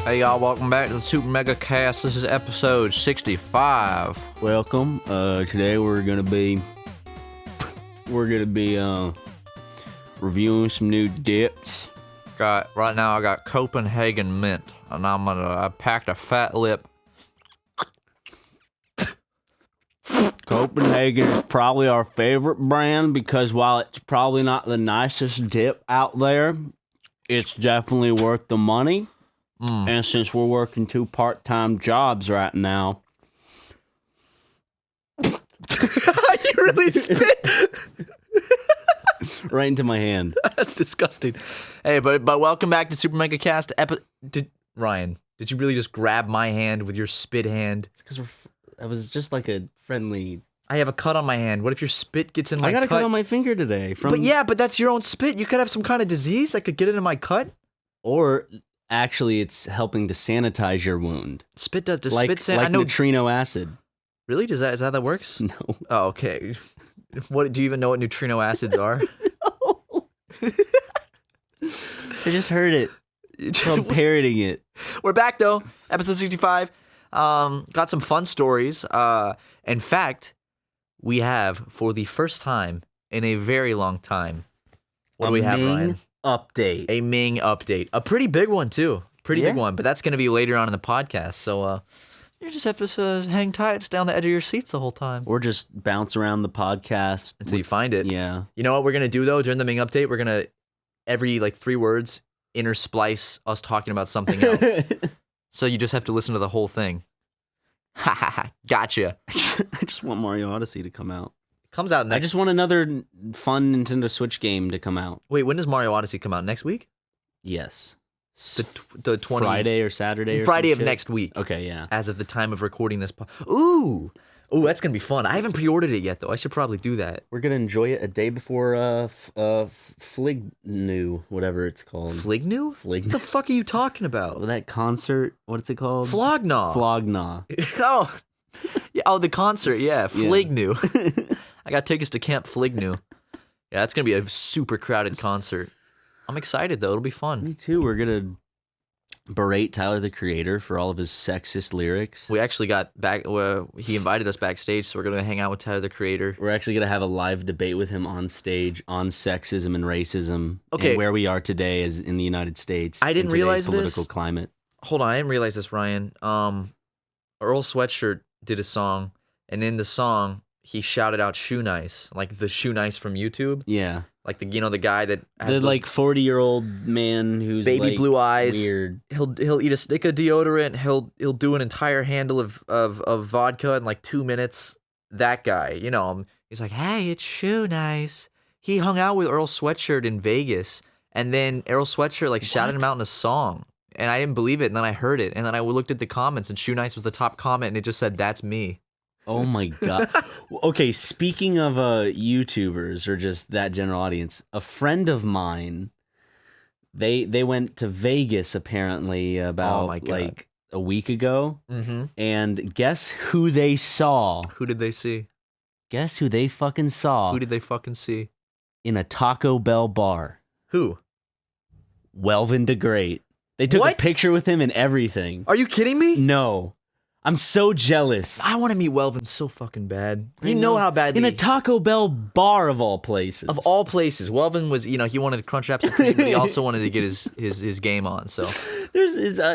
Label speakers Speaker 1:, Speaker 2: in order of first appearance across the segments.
Speaker 1: Hey y'all, welcome back to the SuperMegaCast. This is episode 65.
Speaker 2: Welcome. Today we're gonna be reviewing some new dips.
Speaker 1: Right now I got Copenhagen mint, and I packed a fat lip.
Speaker 2: Copenhagen is probably our favorite brand because while it's probably not the nicest dip out there, it's definitely worth the money. And since we're working 2 part-time jobs right now...
Speaker 1: You really spit?
Speaker 2: Right into my hand.
Speaker 1: That's disgusting. Hey, but welcome back to SuperMegaCast. Ryan, did you really just grab my hand with your spit hand?
Speaker 2: It's because that was just like a friendly...
Speaker 1: I have a cut on my hand. What if your spit gets in my cut?
Speaker 2: I got a cut on my finger today.
Speaker 1: But that's your own spit. You could have some kind of disease that could get into my cut.
Speaker 2: Or... Actually, it's helping to sanitize your wound.
Speaker 1: Spit does
Speaker 2: like,
Speaker 1: spit san-
Speaker 2: like
Speaker 1: I know
Speaker 2: neutrino acid.
Speaker 1: Really? Is that how that works?
Speaker 2: No.
Speaker 1: Oh, okay. What do you even know what neutrino acids are?
Speaker 2: No. I just heard it. I'm parroting it.
Speaker 1: We're back though. Episode 65. Got some fun stories. In fact, we have for the first time in a very long time. What do we have, Ryan?
Speaker 2: Update.
Speaker 1: A Ming update. A pretty big one, too. Big one. But that's going to be later on in the podcast. So you just have to hang tight, stay on the edge of your seats the whole time.
Speaker 2: Or just bounce around the podcast.
Speaker 1: Until you find it.
Speaker 2: Yeah.
Speaker 1: You know what we're going to do, though, during the Ming update? We're going to, every 3 words, intersplice us talking about something else. So you just have to listen to the whole thing. Ha ha ha. Gotcha.
Speaker 2: I just want Mario Odyssey to come out.
Speaker 1: Comes out next.
Speaker 2: I just want another fun Nintendo Switch game to come out.
Speaker 1: Wait, when does Mario Odyssey come out? Next week?
Speaker 2: Yes.
Speaker 1: The 20...
Speaker 2: Friday or Saturday or
Speaker 1: Friday
Speaker 2: some
Speaker 1: of
Speaker 2: shit?
Speaker 1: next week.
Speaker 2: Okay, yeah.
Speaker 1: As of the time of recording this. Ooh, that's going to be fun. I haven't pre-ordered it yet, though. I should probably do that.
Speaker 2: We're going to enjoy it a day before Flignu, whatever it's called.
Speaker 1: Flignu? What the fuck are you talking about?
Speaker 2: Well, that concert, what's it called?
Speaker 1: Flognaw.
Speaker 2: Flognaw.
Speaker 1: The concert, yeah. Flignu. I got tickets to Camp Flignu. Yeah, it's going to be a super crowded concert. I'm excited, though. It'll be fun.
Speaker 2: Me too. We're going to berate Tyler, the Creator, for all of his sexist lyrics.
Speaker 1: We actually got back... he invited us backstage, so we're going to hang out with Tyler, the Creator.
Speaker 2: We're actually going to have a live debate with him on stage on sexism and racism and where we are today as in the United States.
Speaker 1: I didn't realize
Speaker 2: political
Speaker 1: this.
Speaker 2: Climate.
Speaker 1: Hold on, I didn't realize this, Ryan. Earl Sweatshirt did a song, and in the song... he shouted out "Shoe Nice," like the Shoe Nice from YouTube.
Speaker 2: Yeah,
Speaker 1: like the guy that has
Speaker 2: the 40-year-old man who's
Speaker 1: baby blue eyes.
Speaker 2: Weird.
Speaker 1: He'll eat a stick of deodorant. He'll do an entire handle of vodka in 2 minutes. That guy, he's like, "Hey, it's Shoe Nice." He hung out with Earl Sweatshirt in Vegas, and then Earl Sweatshirt shouted him out in a song, and I didn't believe it. And then I heard it, and then I looked at the comments, and Shoe Nice was the top comment, and it just said, "That's me."
Speaker 2: Oh my god. Okay, speaking of YouTubers or just that general audience, a friend of mine, they went to Vegas apparently about a week ago. Mm-hmm. And guess who they saw?
Speaker 1: Who did they see?
Speaker 2: Guess who they fucking saw?
Speaker 1: Who did they fucking see?
Speaker 2: In a Taco Bell bar.
Speaker 1: Who?
Speaker 2: Welvin the Great. They took a picture with him and everything.
Speaker 1: Are you kidding me?
Speaker 2: No. I'm so jealous.
Speaker 1: I want to meet Welvin so fucking bad. You know how bad
Speaker 2: in a Taco Bell bar of all places.
Speaker 1: Of all places, Welvin was. He wanted to crunch apps and cream, but he also wanted to get his game on. So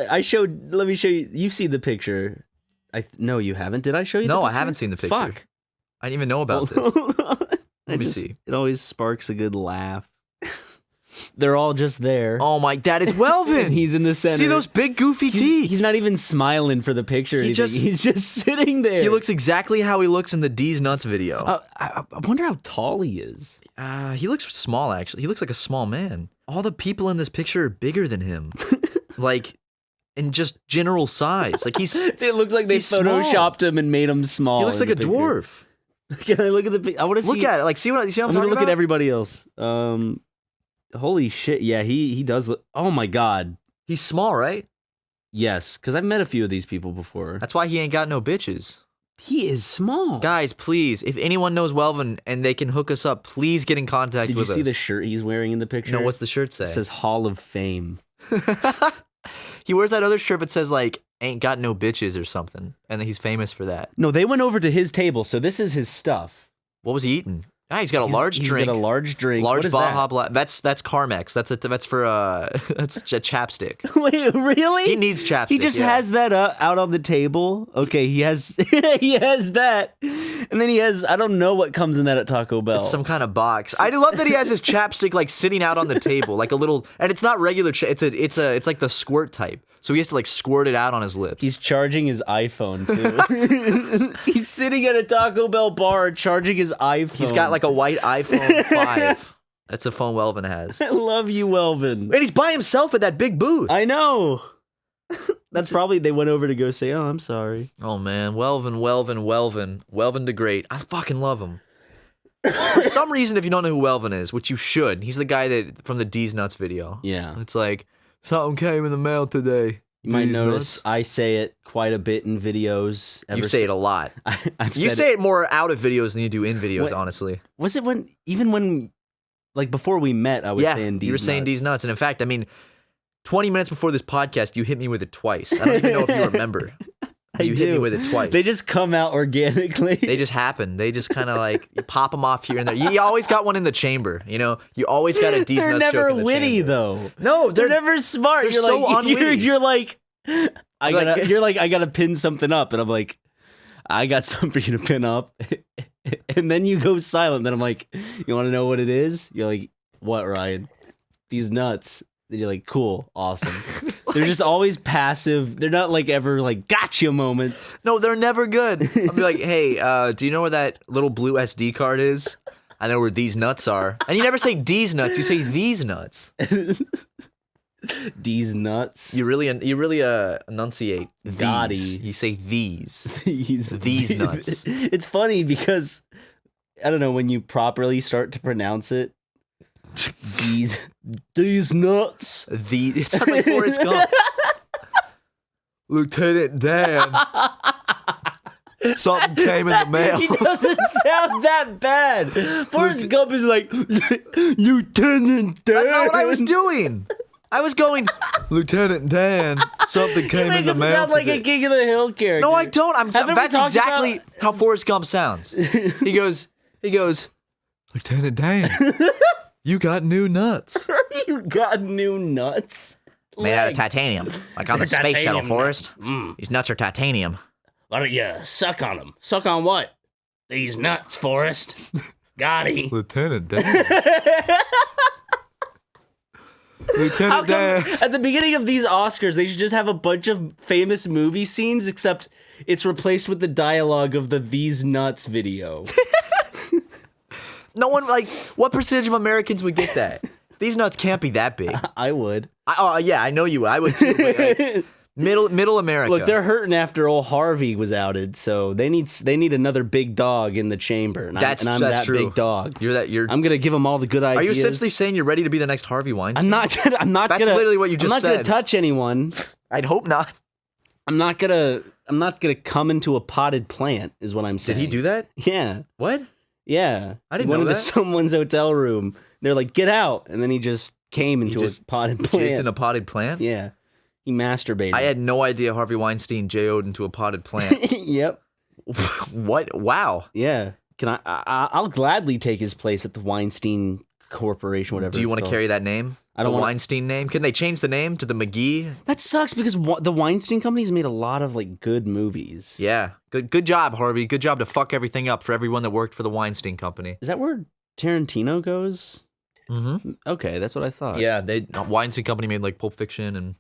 Speaker 2: I showed. Let me show you. You've seen the picture. No, you haven't. Did I show you?
Speaker 1: No,
Speaker 2: the picture?
Speaker 1: I haven't seen the picture.
Speaker 2: Fuck.
Speaker 1: I didn't even know about this. Let me see.
Speaker 2: It always sparks a good laugh. They're all just there.
Speaker 1: Oh my, that is Welvin.
Speaker 2: He's in the center.
Speaker 1: See those big goofy teeth?
Speaker 2: He's not even smiling for the picture. He's just sitting there.
Speaker 1: He looks exactly how he looks in the Deez Nuts video.
Speaker 2: I wonder how tall he is.
Speaker 1: He looks small, actually. He looks like a small man. All the people in this picture are bigger than him. In just general size.
Speaker 2: It looks like they photoshopped him and made him small.
Speaker 1: He looks like a dwarf.
Speaker 2: Can I look at the picture? I want to see.
Speaker 1: Look at it. See what I'm talking about?
Speaker 2: Look at everybody else. Holy shit, yeah, he does look... Oh my god.
Speaker 1: He's small, right?
Speaker 2: Yes, because I've met a few of these people before.
Speaker 1: That's why he ain't got no bitches.
Speaker 2: He is small.
Speaker 1: Guys, please, if anyone knows Welvin and they can hook us up, please get in contact with us.
Speaker 2: Did you see the shirt he's wearing in the picture?
Speaker 1: No, what's the shirt say?
Speaker 2: It says Hall of Fame.
Speaker 1: He wears that other shirt that says like "ain't got no bitches" or something, and he's famous for that.
Speaker 2: No, they went over to his table, so this is his stuff.
Speaker 1: What was he eating? Ah, he's got a large
Speaker 2: He's
Speaker 1: drink.
Speaker 2: got a large drink.
Speaker 1: Large
Speaker 2: What is
Speaker 1: Baja
Speaker 2: that?
Speaker 1: Blast. That's Carmex. That's for that's a chapstick.
Speaker 2: Wait, really?
Speaker 1: He needs chapstick.
Speaker 2: He just has that out on the table. Okay, he has he has that, and then he has I don't know what comes in that at Taco Bell.
Speaker 1: It's some kind of box. I love that he has his chapstick like sitting out on the table, like a little, and it's not regular. It's like the squirt type. So he has to like squirt it out on his lips.
Speaker 2: He's charging his iPhone too. He's sitting at a Taco Bell bar charging his iPhone.
Speaker 1: He's got like a white iPhone 5. That's a phone Welvin has.
Speaker 2: I love you, Welvin.
Speaker 1: And he's by himself at that big booth.
Speaker 2: I know. That's probably they went over to go say, "Oh, I'm sorry."
Speaker 1: Oh man, Welvin the Great. I fucking love him. For some reason, if you don't know who Welvin is, which you should, he's the guy that from the Deez Nuts video.
Speaker 2: Yeah.
Speaker 1: It's like, something came in the mail today.
Speaker 2: You might
Speaker 1: Deez
Speaker 2: notice
Speaker 1: Nuts.
Speaker 2: I say it quite a bit in videos.
Speaker 1: You say it a lot.
Speaker 2: I've
Speaker 1: You
Speaker 2: said
Speaker 1: say it more out of videos than you do in videos,
Speaker 2: What?
Speaker 1: honestly.
Speaker 2: Was it when like before we met, I was saying Deez
Speaker 1: you were saying
Speaker 2: Nuts.
Speaker 1: Deez Nuts. And in fact, I mean, 20 minutes before this podcast, you hit me with it twice. I don't even know if you remember. You hit me with it twice.
Speaker 2: They just come out organically.
Speaker 1: They just happen. They just kind of like you pop them off here and there. You always got one in the chamber, you know. You always got a Deez
Speaker 2: They're
Speaker 1: Nuts joke
Speaker 2: never
Speaker 1: in the
Speaker 2: witty
Speaker 1: chamber.
Speaker 2: though.
Speaker 1: No,
Speaker 2: They're never smart.
Speaker 1: they're
Speaker 2: You're
Speaker 1: so
Speaker 2: like,
Speaker 1: unwitty.
Speaker 2: You're like,
Speaker 1: You're like,
Speaker 2: I gotta pin something up, and I'm like, I got something for you to pin up, and then you go silent. Then I'm like, you want to know what it is? You're like, what, Ryan? These nuts. Then you're like, cool, awesome. They're just always passive. They're not like ever like gotcha moments.
Speaker 1: No, they're never good. I'll be like, hey, do you know where that little blue SD card is? I know where these nuts are. And you never say D's nuts. You say these nuts.
Speaker 2: These nuts.
Speaker 1: You really enunciate
Speaker 2: Gotti.
Speaker 1: these. You say these.
Speaker 2: These
Speaker 1: nuts.
Speaker 2: It's funny because I don't know when you properly start to pronounce it. These nuts.
Speaker 1: It sounds like Forrest Gump. Lieutenant Dan. Something came in the mail.
Speaker 2: He doesn't sound that bad. Forrest Gump is like, Lieutenant Dan.
Speaker 1: That's not what I was doing. I was going, Lieutenant Dan. Something came in the mail.
Speaker 2: You sound like
Speaker 1: today.
Speaker 2: a King of the Hill character.
Speaker 1: No, I don't.
Speaker 2: Haven't we
Speaker 1: That's
Speaker 2: talked
Speaker 1: exactly
Speaker 2: about-
Speaker 1: how Forrest Gump sounds. He goes, Lieutenant Dan, you got new nuts.
Speaker 2: You got new nuts.
Speaker 1: Made out of
Speaker 2: Legs.
Speaker 1: titanium, like on the
Speaker 2: They're
Speaker 1: space shuttle,
Speaker 2: titanium
Speaker 1: Forrest.
Speaker 2: Mm.
Speaker 1: These nuts are titanium.
Speaker 2: Why don't you suck on them? Suck on what? These nuts, Forrest. Gotti.
Speaker 1: Lieutenant Dan.
Speaker 2: How
Speaker 1: Lieutenant Dan.
Speaker 2: come at the beginning of these Oscars, they should just have a bunch of famous movie scenes, except it's replaced with the dialogue of the These Nuts video.
Speaker 1: No one, like, what percentage of Americans would get that? These nuts can't be that big.
Speaker 2: I would.
Speaker 1: Yeah, I know you would. I would too. But, like, middle America.
Speaker 2: Look, they're hurting after old Harvey was outed, so they need another big dog in the chamber. And I'm
Speaker 1: that's
Speaker 2: that
Speaker 1: true.
Speaker 2: big dog.
Speaker 1: You're.
Speaker 2: I'm gonna give them all the good ideas.
Speaker 1: Are you essentially saying you're ready to be the next Harvey Weinstein?
Speaker 2: I'm not.
Speaker 1: That's
Speaker 2: gonna.
Speaker 1: literally what you just
Speaker 2: I'm not gonna
Speaker 1: said.
Speaker 2: touch anyone.
Speaker 1: I'd hope not.
Speaker 2: I'm not gonna come into a potted plant. Is what I'm
Speaker 1: Did
Speaker 2: saying.
Speaker 1: he do that?
Speaker 2: Yeah.
Speaker 1: What?
Speaker 2: Yeah.
Speaker 1: I didn't
Speaker 2: He went
Speaker 1: know
Speaker 2: into
Speaker 1: that.
Speaker 2: someone's hotel room. They're like, "Get out!" And then he just came into
Speaker 1: just
Speaker 2: a potted
Speaker 1: Jizzed
Speaker 2: plant.
Speaker 1: in a potted plant?
Speaker 2: Yeah. He masturbated.
Speaker 1: I had no idea Harvey Weinstein J.O.'d into a potted plant.
Speaker 2: Yep.
Speaker 1: What? Wow.
Speaker 2: Yeah. Can I'll gladly take his place at the Weinstein Corporation, whatever.
Speaker 1: Do you
Speaker 2: it's
Speaker 1: want to
Speaker 2: called.
Speaker 1: carry that name?
Speaker 2: I don't
Speaker 1: the
Speaker 2: wanna-
Speaker 1: Weinstein name? Can they change the name to the McGee?
Speaker 2: That sucks because the Weinstein Company's made a lot of like good movies.
Speaker 1: Yeah. Good job, Harvey. Good job to fuck everything up for everyone that worked for the Weinstein Company.
Speaker 2: Is that where Tarantino goes?
Speaker 1: Mm-hmm.
Speaker 2: Okay, that's what I thought.
Speaker 1: Yeah, Weinstein Company made like Pulp Fiction and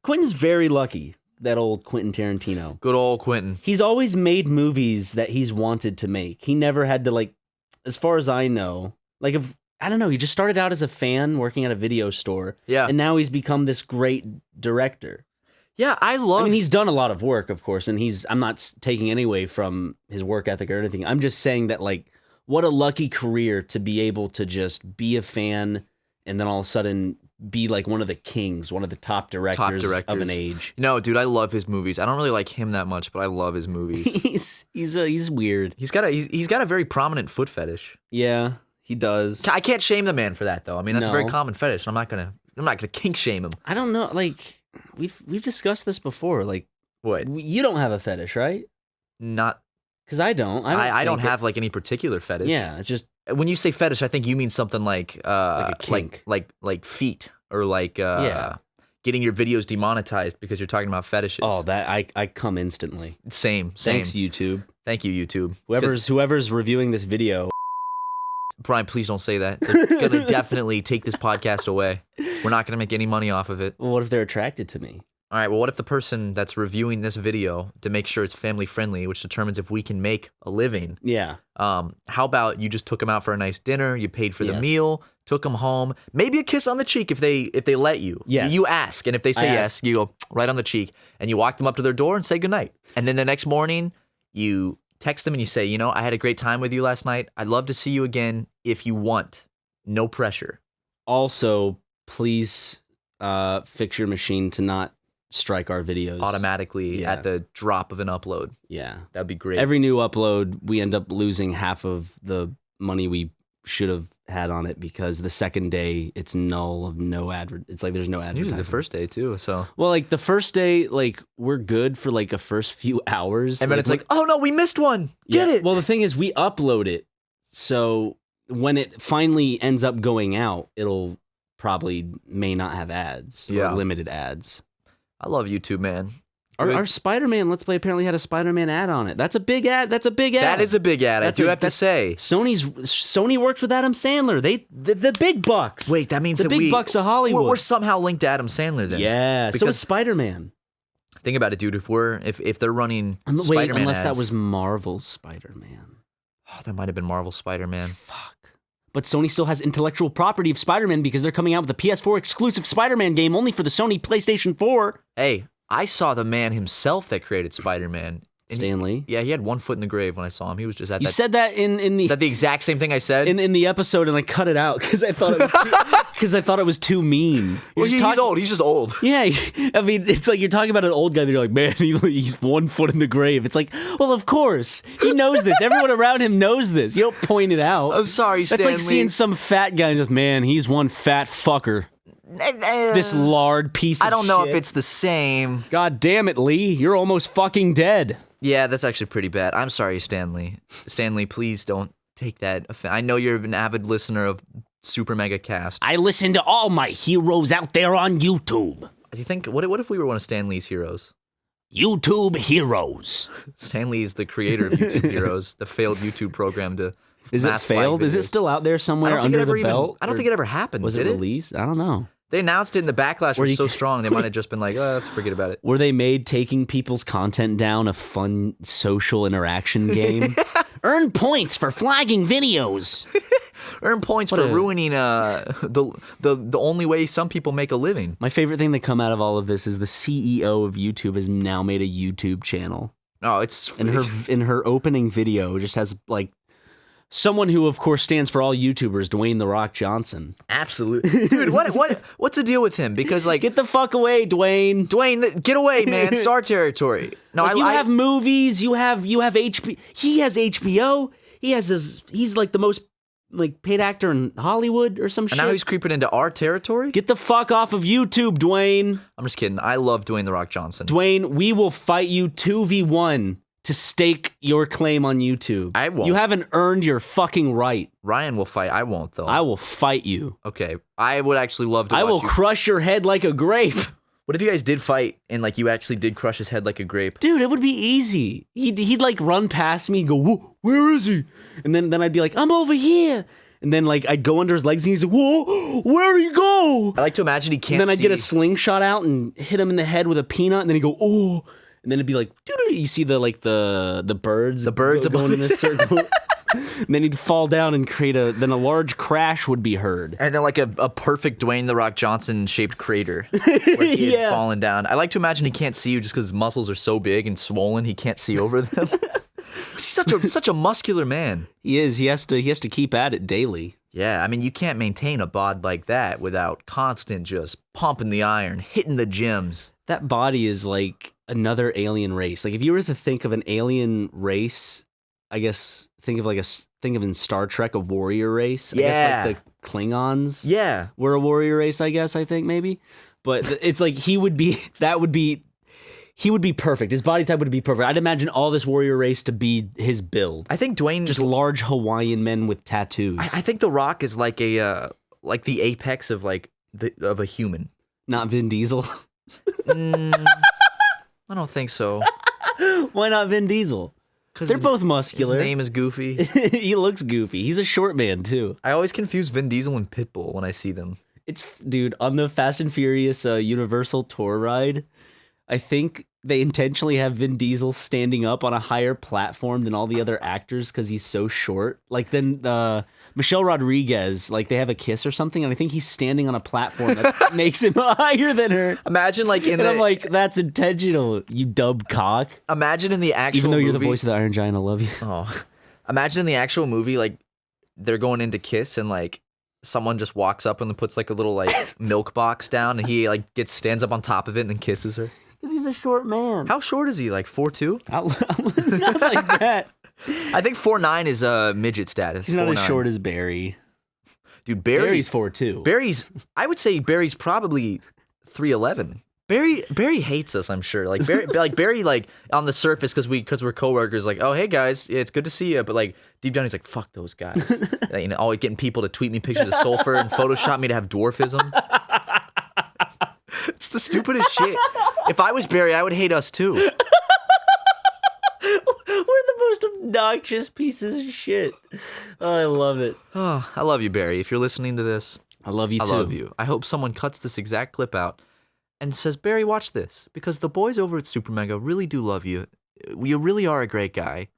Speaker 2: Quentin's very lucky. That old Quentin Tarantino.
Speaker 1: good old Quentin.
Speaker 2: He's always made movies that he's wanted to make. He never had to like, as far as I know, like if I don't know, he just started out as a fan working at a video store.
Speaker 1: Yeah.
Speaker 2: And now he's become this great director.
Speaker 1: Yeah, I
Speaker 2: I mean,
Speaker 1: mean,
Speaker 2: he's done a lot of work, of course, and I'm not taking any away from his work ethic or anything. I'm just saying that, like, what a lucky career to be able to just be a fan and then all of a sudden be like one of the kings, one of the top directors of an age.
Speaker 1: No, dude, I love his movies. I don't really like him that much, but I love his movies.
Speaker 2: he's weird.
Speaker 1: he's got a very prominent foot fetish.
Speaker 2: Yeah, he does.
Speaker 1: I can't shame the man for that though. I mean, that's a very
Speaker 2: No.
Speaker 1: common fetish. I'm not gonna kink shame him.
Speaker 2: I don't know, like, we've discussed this before. Like,
Speaker 1: What?
Speaker 2: you don't have a fetish, right?
Speaker 1: Not.
Speaker 2: Because I don't.
Speaker 1: I don't
Speaker 2: think
Speaker 1: have like any particular fetish.
Speaker 2: Yeah, it's just
Speaker 1: When you say fetish, I think you mean something like
Speaker 2: a kink.
Speaker 1: like feet or like
Speaker 2: Yeah.
Speaker 1: getting your videos demonetized because you're talking about fetishes.
Speaker 2: Oh, that I come instantly.
Speaker 1: Same.
Speaker 2: Thanks, YouTube.
Speaker 1: Thank you, YouTube.
Speaker 2: Whoever's reviewing this video.
Speaker 1: Brian, please don't say that. They're gonna definitely take this podcast away. We're not gonna make any money off of it.
Speaker 2: Well, what if they're attracted to me?
Speaker 1: All right, well, what if the person that's reviewing this video, to make sure it's family friendly, which determines if we can make a living,
Speaker 2: Yeah.
Speaker 1: how about you just took them out for a nice dinner, you paid for the
Speaker 2: Yes.
Speaker 1: meal, took them home, maybe a kiss on the cheek if they let you.
Speaker 2: Yes.
Speaker 1: You ask, and if they say
Speaker 2: I
Speaker 1: yes, you go right on the cheek, and you walk them up to their door and say goodnight. And then the next morning, you text them and you say, you know, I had a great time with you last night. I'd love to see you again if you want. No pressure.
Speaker 2: Also, please fix your machine to not strike our videos
Speaker 1: Automatically
Speaker 2: Yeah.
Speaker 1: at the drop of an upload.
Speaker 2: Yeah.
Speaker 1: That'd be great.
Speaker 2: Every new upload, we end up losing half of the money we should have had on it because the second day it's null of no advert. It's like there's no advertising.
Speaker 1: Usually the first day too, so.
Speaker 2: Well, like the first day, like we're good for like a first few hours,
Speaker 1: And then it's like, oh no, we missed one. Get it.
Speaker 2: Well, the thing is, we upload it, so when it finally ends up going out, it'll probably may not have ads
Speaker 1: Yeah.
Speaker 2: or limited ads.
Speaker 1: I love YouTube, man.
Speaker 2: Our Spider-Man Let's Play apparently had a Spider-Man ad on it. That's a big ad. That's a big ad.
Speaker 1: That is a big ad.
Speaker 2: That's
Speaker 1: I do
Speaker 2: a-
Speaker 1: have to say.
Speaker 2: Sony works with Adam Sandler. The big bucks.
Speaker 1: Wait, that means
Speaker 2: the
Speaker 1: that
Speaker 2: big bucks of Hollywood.
Speaker 1: We're somehow linked to Adam Sandler then.
Speaker 2: Yeah. So
Speaker 1: Because-
Speaker 2: is Spider-Man.
Speaker 1: Think about it, dude. If they're running
Speaker 2: Wait,
Speaker 1: Spider-Man
Speaker 2: unless that
Speaker 1: ads-
Speaker 2: was Marvel's Spider-Man.
Speaker 1: Oh, that might have been Marvel Spider-Man.
Speaker 2: Fuck. But Sony still has intellectual property of Spider-Man because they're coming out with a PS4 exclusive Spider-Man game only for the Sony PlayStation 4.
Speaker 1: Hey, I saw the man himself that created Spider-Man. And
Speaker 2: Stan Lee.
Speaker 1: Yeah, he had one foot in the grave when I saw him. He was just at
Speaker 2: You
Speaker 1: that.
Speaker 2: said that in
Speaker 1: Is
Speaker 2: the
Speaker 1: that the exact same thing I said?
Speaker 2: in the episode, and I cut it out because I thought it was too mean.
Speaker 1: Well, he's old. He's just old.
Speaker 2: Yeah, I mean, it's like you're talking about an old guy that you're like, man, he's 1 foot in the grave. It's like, well, of course. He knows this. Everyone around him knows this. You don't point it out.
Speaker 1: I'm sorry,
Speaker 2: That's like seeing some fat guy and just, man, he's one fat fucker. This lard piece of
Speaker 1: I don't know
Speaker 2: shit.
Speaker 1: if it's the same.
Speaker 2: God damn it, Lee. You're almost fucking dead.
Speaker 1: Yeah, that's actually pretty bad. I'm sorry, Stanley. Stanley, please don't take that offense. I know you're an avid listener of SuperMegaCast.
Speaker 2: I listen to all my heroes out there on YouTube.
Speaker 1: Do you think what if we were one of Stanley's heroes?
Speaker 2: YouTube heroes.
Speaker 1: Stanley is the creator of YouTube Heroes, the failed YouTube program to
Speaker 2: Is it
Speaker 1: mass flag
Speaker 2: failed? Is it
Speaker 1: videos.
Speaker 2: still out there
Speaker 1: I
Speaker 2: somewhere
Speaker 1: don't think it
Speaker 2: under
Speaker 1: ever
Speaker 2: the belt?
Speaker 1: even. I don't think it ever happened.
Speaker 2: Was it
Speaker 1: did
Speaker 2: released? I don't know.
Speaker 1: They announced it, and the backlash
Speaker 2: Where
Speaker 1: was
Speaker 2: you
Speaker 1: so
Speaker 2: can-
Speaker 1: strong they might have just been like, oh, let's forget about it.
Speaker 2: Were they made taking people's content down a fun social interaction game? Earn points for flagging videos.
Speaker 1: Earn points
Speaker 2: What
Speaker 1: for
Speaker 2: a-
Speaker 1: ruining the only way some people make a living.
Speaker 2: My favorite thing that come out of all of this is the CEO of YouTube has now made a YouTube channel.
Speaker 1: Oh, it's
Speaker 2: And her opening video just has like someone who of course stands for all YouTubers, Dwayne "The Rock" Johnson.
Speaker 1: absolutely, dude. What's the deal with him? Because like,
Speaker 2: Get the fuck away, Dwayne.
Speaker 1: Dwayne, get away, man. Star territory. No,
Speaker 2: Like, you have movies, you have HBO. He has HBO. He's like the most like paid actor in Hollywood or some
Speaker 1: and
Speaker 2: shit.
Speaker 1: now he's creeping into our territory.
Speaker 2: Get the fuck off of YouTube, Dwayne.
Speaker 1: I'm just kidding. I love Dwayne the Rock Johnson.
Speaker 2: Dwayne, we will fight you 2v1 to stake your claim on YouTube.
Speaker 1: I won't.
Speaker 2: You haven't earned your fucking right.
Speaker 1: Ryan will fight. I won't though.
Speaker 2: I will fight you.
Speaker 1: Okay, I would actually love to.
Speaker 2: I
Speaker 1: watch
Speaker 2: will
Speaker 1: you.
Speaker 2: crush your head like a grape.
Speaker 1: What if you guys did fight and like you actually did crush his head like a grape?
Speaker 2: Dude, it would be easy. He'd like run past me and go, "Whoa, where is he?" And then I'd be like, "I'm over here." And then like I'd go under his legs and he's like, "Whoa, where'd he go?"
Speaker 1: I like to imagine he can't.
Speaker 2: And then I'd get a
Speaker 1: see.
Speaker 2: slingshot out and hit him in the head with a peanut, and then he'd go, "Oh," and then it'd be like, "Doo-doo." You see the birds,
Speaker 1: The birds
Speaker 2: going in
Speaker 1: above
Speaker 2: a circle, and then he'd fall down and create then a large crash would be heard.
Speaker 1: And then like a perfect Dwayne the Rock Johnson shaped crater where he had
Speaker 2: Yeah.
Speaker 1: fallen down. I like to imagine he can't see you just because his muscles are so big and swollen. He can't see over them. He's such a muscular man.
Speaker 2: He is. He has to keep at it daily.
Speaker 1: Yeah, I mean you can't maintain a bod like that without constant just pumping the iron, hitting the gyms.
Speaker 2: That body is like another alien race. Like if you were to think of an alien race, I guess think of in Star Trek a warrior race. I
Speaker 1: Yeah.
Speaker 2: guess like the Klingons.
Speaker 1: Yeah,
Speaker 2: Were a warrior race, I guess, I think maybe. But it's like he would be perfect. His body type would be perfect. I'd imagine all this warrior race to be his build.
Speaker 1: I think Dwayne
Speaker 2: Just large Hawaiian men with tattoos.
Speaker 1: I think The Rock is like like the apex of like of a human.
Speaker 2: Not Vin Diesel.
Speaker 1: I don't think so.
Speaker 2: Why not Vin Diesel? Because they're both muscular.
Speaker 1: His name is Goofy.
Speaker 2: He looks goofy. He's a short man too.
Speaker 1: I always confuse Vin Diesel and Pitbull when I see them.
Speaker 2: Dude, on the Fast and Furious Universal tour ride, I think they intentionally have Vin Diesel standing up on a higher platform than all the other actors because he's so short. Like then Michelle Rodriguez, like they have a kiss or something, and I think he's standing on a platform that makes him higher than her.
Speaker 1: Imagine like
Speaker 2: I'm like, that's intentional, you dub cock.
Speaker 1: Imagine in the actual
Speaker 2: Even though you're
Speaker 1: movie,
Speaker 2: the voice of the Iron Giant, I love you.
Speaker 1: Oh, imagine in the actual movie, like they're going in to kiss and like someone just walks up and puts like a little like milk box down and he like stands up on top of it and then kisses her.
Speaker 2: Because he's a short man.
Speaker 1: How short is he? Like 4'2"?
Speaker 2: Not like that.
Speaker 1: I think 4'9" is midget status.
Speaker 2: He's not
Speaker 1: 4'9".
Speaker 2: as short as Barry.
Speaker 1: Dude,
Speaker 2: Barry's 4'2".
Speaker 1: I would say Barry's probably 3'11". Barry hates us, I'm sure. Like Barry, like on the surface, because we're coworkers. Like, oh hey guys, yeah, it's good to see you. But like deep down, he's like, fuck those guys. Like, you know, always getting people to tweet me pictures of sulfur and Photoshop me to have dwarfism. It's the stupidest shit. If I was Barry, I would hate us too.
Speaker 2: We're the most obnoxious pieces of shit. Oh, I love it.
Speaker 1: Oh, I love you, Barry. If you're listening to this,
Speaker 2: I love you too.
Speaker 1: I love you. I hope someone cuts this exact clip out and says, Barry, watch this. Because the boys over at SuperMega really do love you. You really are a great guy.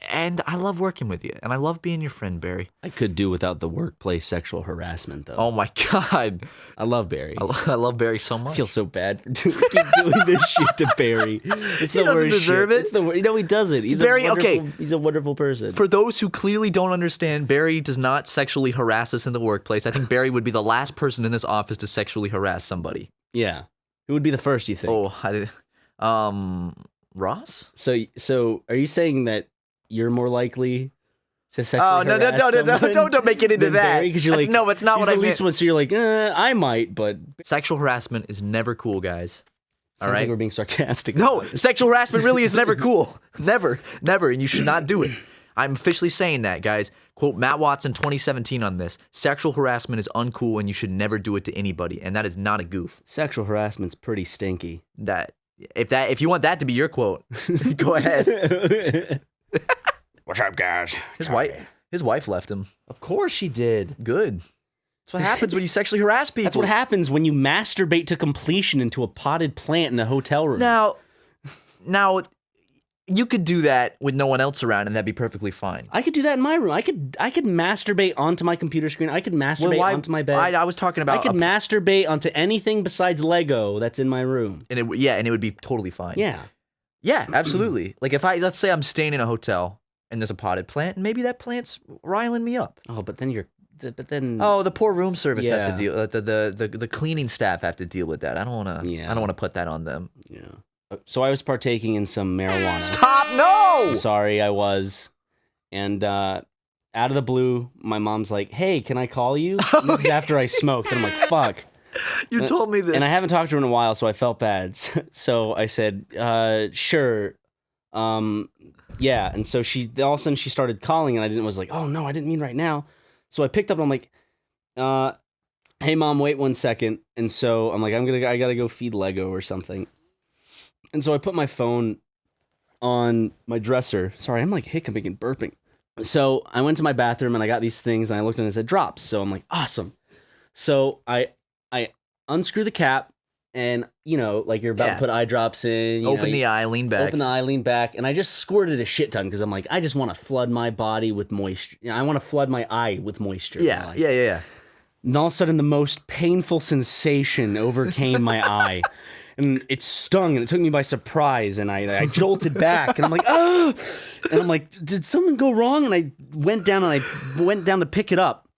Speaker 1: And I love working with you. And I love being your friend, Barry.
Speaker 2: I could do without the workplace sexual harassment, though.
Speaker 1: Oh, my God.
Speaker 2: I love Barry.
Speaker 1: I love Barry so much.
Speaker 2: I feel so bad for keep doing this shit to Barry. It's
Speaker 1: He
Speaker 2: the
Speaker 1: doesn't
Speaker 2: worst
Speaker 1: deserve
Speaker 2: shit.
Speaker 1: it.
Speaker 2: It's the worst. No, he doesn't. He's He's a wonderful person.
Speaker 1: For those who clearly don't understand, Barry does not sexually harass us in the workplace. I think Barry would be the last person in this office to sexually harass somebody.
Speaker 2: Yeah. Who would be the first, you think?
Speaker 1: Oh, I did. Ross?
Speaker 2: So are you saying that you're more likely to sexually harass someone
Speaker 1: don't make it into
Speaker 2: than
Speaker 1: that.
Speaker 2: Barry? 'Cause you're like,
Speaker 1: no, it's not
Speaker 2: he's
Speaker 1: what I
Speaker 2: the least
Speaker 1: meant.
Speaker 2: one, so you're like, I might, but
Speaker 1: Sexual harassment is never cool, guys.
Speaker 2: sounds
Speaker 1: All right?
Speaker 2: like we're being sarcastic.
Speaker 1: No,
Speaker 2: about it.
Speaker 1: sexual harassment really is never cool. Never, and you should not do it. I'm officially saying that, guys. Quote Matt Watson 2017 on this. Sexual harassment is uncool and you should never do it to anybody, and that is not a goof.
Speaker 2: Sexual harassment's pretty stinky.
Speaker 1: If you want that to be your quote, go ahead.
Speaker 2: What's up, guys?
Speaker 1: His wife left him.
Speaker 2: Of course she did.
Speaker 1: Good. That's what happens when you sexually harass people.
Speaker 2: That's what happens when you masturbate to completion into a potted plant in a hotel room.
Speaker 1: Now, you could do that with no one else around, and that'd be perfectly fine.
Speaker 2: I could do that in my room. I could masturbate onto my computer screen. I could masturbate onto my bed.
Speaker 1: I was talking about.
Speaker 2: I could masturbate onto anything besides Lego that's in my room.
Speaker 1: And it would be totally fine.
Speaker 2: Yeah.
Speaker 1: Yeah, absolutely. Like let's say I'm staying in a hotel and there's a potted plant, and maybe that plant's riling me up.
Speaker 2: Oh, but then
Speaker 1: the poor room service has
Speaker 2: Yeah.
Speaker 1: to deal. The cleaning staff have to deal with that. I don't want to.
Speaker 2: Yeah.
Speaker 1: I don't want to put that on them.
Speaker 2: Yeah. So I was partaking in some marijuana.
Speaker 1: Stop! No.
Speaker 2: Sorry, I was. And out of the blue, my mom's like, "Hey, can I call you?" And this is after I smoked, and I'm like, "Fuck."
Speaker 1: You told me this,
Speaker 2: and I haven't talked to her in a while, so I felt bad. So I said, "Sure." Yeah, and so all of a sudden she started calling, and was like, "Oh no, I didn't mean right now." So I picked up, and I'm like, "Hey mom, wait 1 second." And so I'm like, I gotta go feed Lego or something. And so I put my phone on my dresser. Sorry, I'm like hiccuping and burping. So I went to my bathroom and I got these things, and I looked and it said drops. So I'm like, awesome. So I unscrew the cap. And, like you're about to put eye drops in.
Speaker 1: Open the eye, lean back.
Speaker 2: Open the eye, lean back. And I just squirted a shit ton because I'm like, I just want to flood my body with moisture. I want to flood my eye with moisture.
Speaker 1: Yeah.
Speaker 2: And all of a sudden, the most painful sensation overcame my eye. And it stung, and it took me by surprise. And I jolted back. And I'm like, oh! And I'm like, did something go wrong? And I went down to pick it up.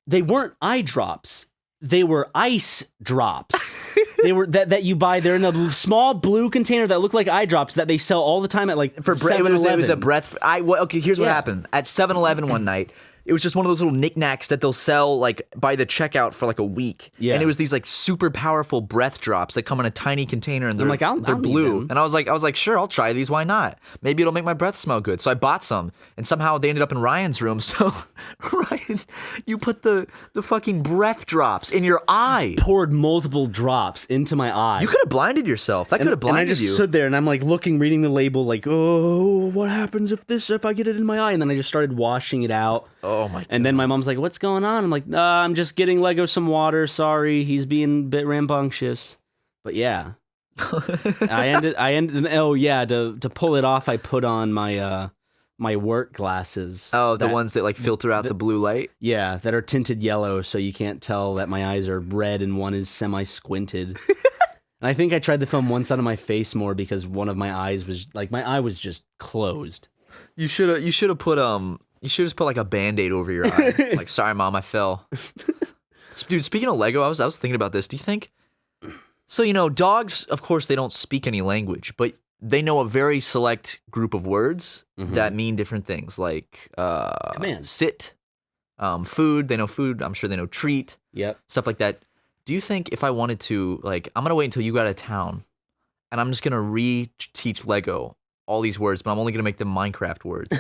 Speaker 2: They weren't eye drops. They were ice drops. They were that you buy. They're in a small blue container that look like eye drops that they sell all the time at like
Speaker 1: For 7-Eleven. It was a breath. Okay, here's what
Speaker 2: Yeah.
Speaker 1: happened. At 7-Eleven one night, It was just one of those little knickknacks that they'll sell like by the checkout for like a week.
Speaker 2: Yeah.
Speaker 1: And it was these like super powerful breath drops that come in a tiny container and they're,
Speaker 2: like, I'll
Speaker 1: they're
Speaker 2: need
Speaker 1: blue.
Speaker 2: them.
Speaker 1: And I was like, sure, I'll try these. Why not? Maybe it'll make my breath smell good. So I bought some and somehow they ended up in Ryan's room. So Ryan, you put the fucking breath drops in your eye.
Speaker 2: Poured multiple drops into my eye.
Speaker 1: You could have blinded yourself. That could have blinded
Speaker 2: and I just
Speaker 1: you.
Speaker 2: stood there and I'm like reading the label, like, oh, what happens if I get it in my eye? And then I just started washing it out.
Speaker 1: Oh my God.
Speaker 2: And then my mom's like, what's going on? I'm like, I'm just getting Lego some water. Sorry, he's being a bit rambunctious. But yeah, I ended. Oh yeah, to pull it off, I put on my my work glasses.
Speaker 1: Oh, the ones that like filter out the blue light.
Speaker 2: Yeah, that are tinted yellow, so you can't tell that my eyes are red and one is semi-squinted. And I think I tried to film one side of my face more because one of my eyes was like my eye was just closed.
Speaker 1: You should have put you should just put like a Band-Aid over your eye. Like, sorry mom, I fell. Dude, speaking of Lego, I was thinking about this. Do you think so, dogs, of course, they don't speak any language, but they know a very select group of words that mean different things, like
Speaker 2: Commands.
Speaker 1: Sit, food. They know food. I'm sure they know treat.
Speaker 2: Yep.
Speaker 1: Stuff like that. Do you think if I wanted to, like, I'm gonna wait until you go out of town, and I'm just gonna re-teach Lego all these words, but I'm only gonna make them Minecraft words.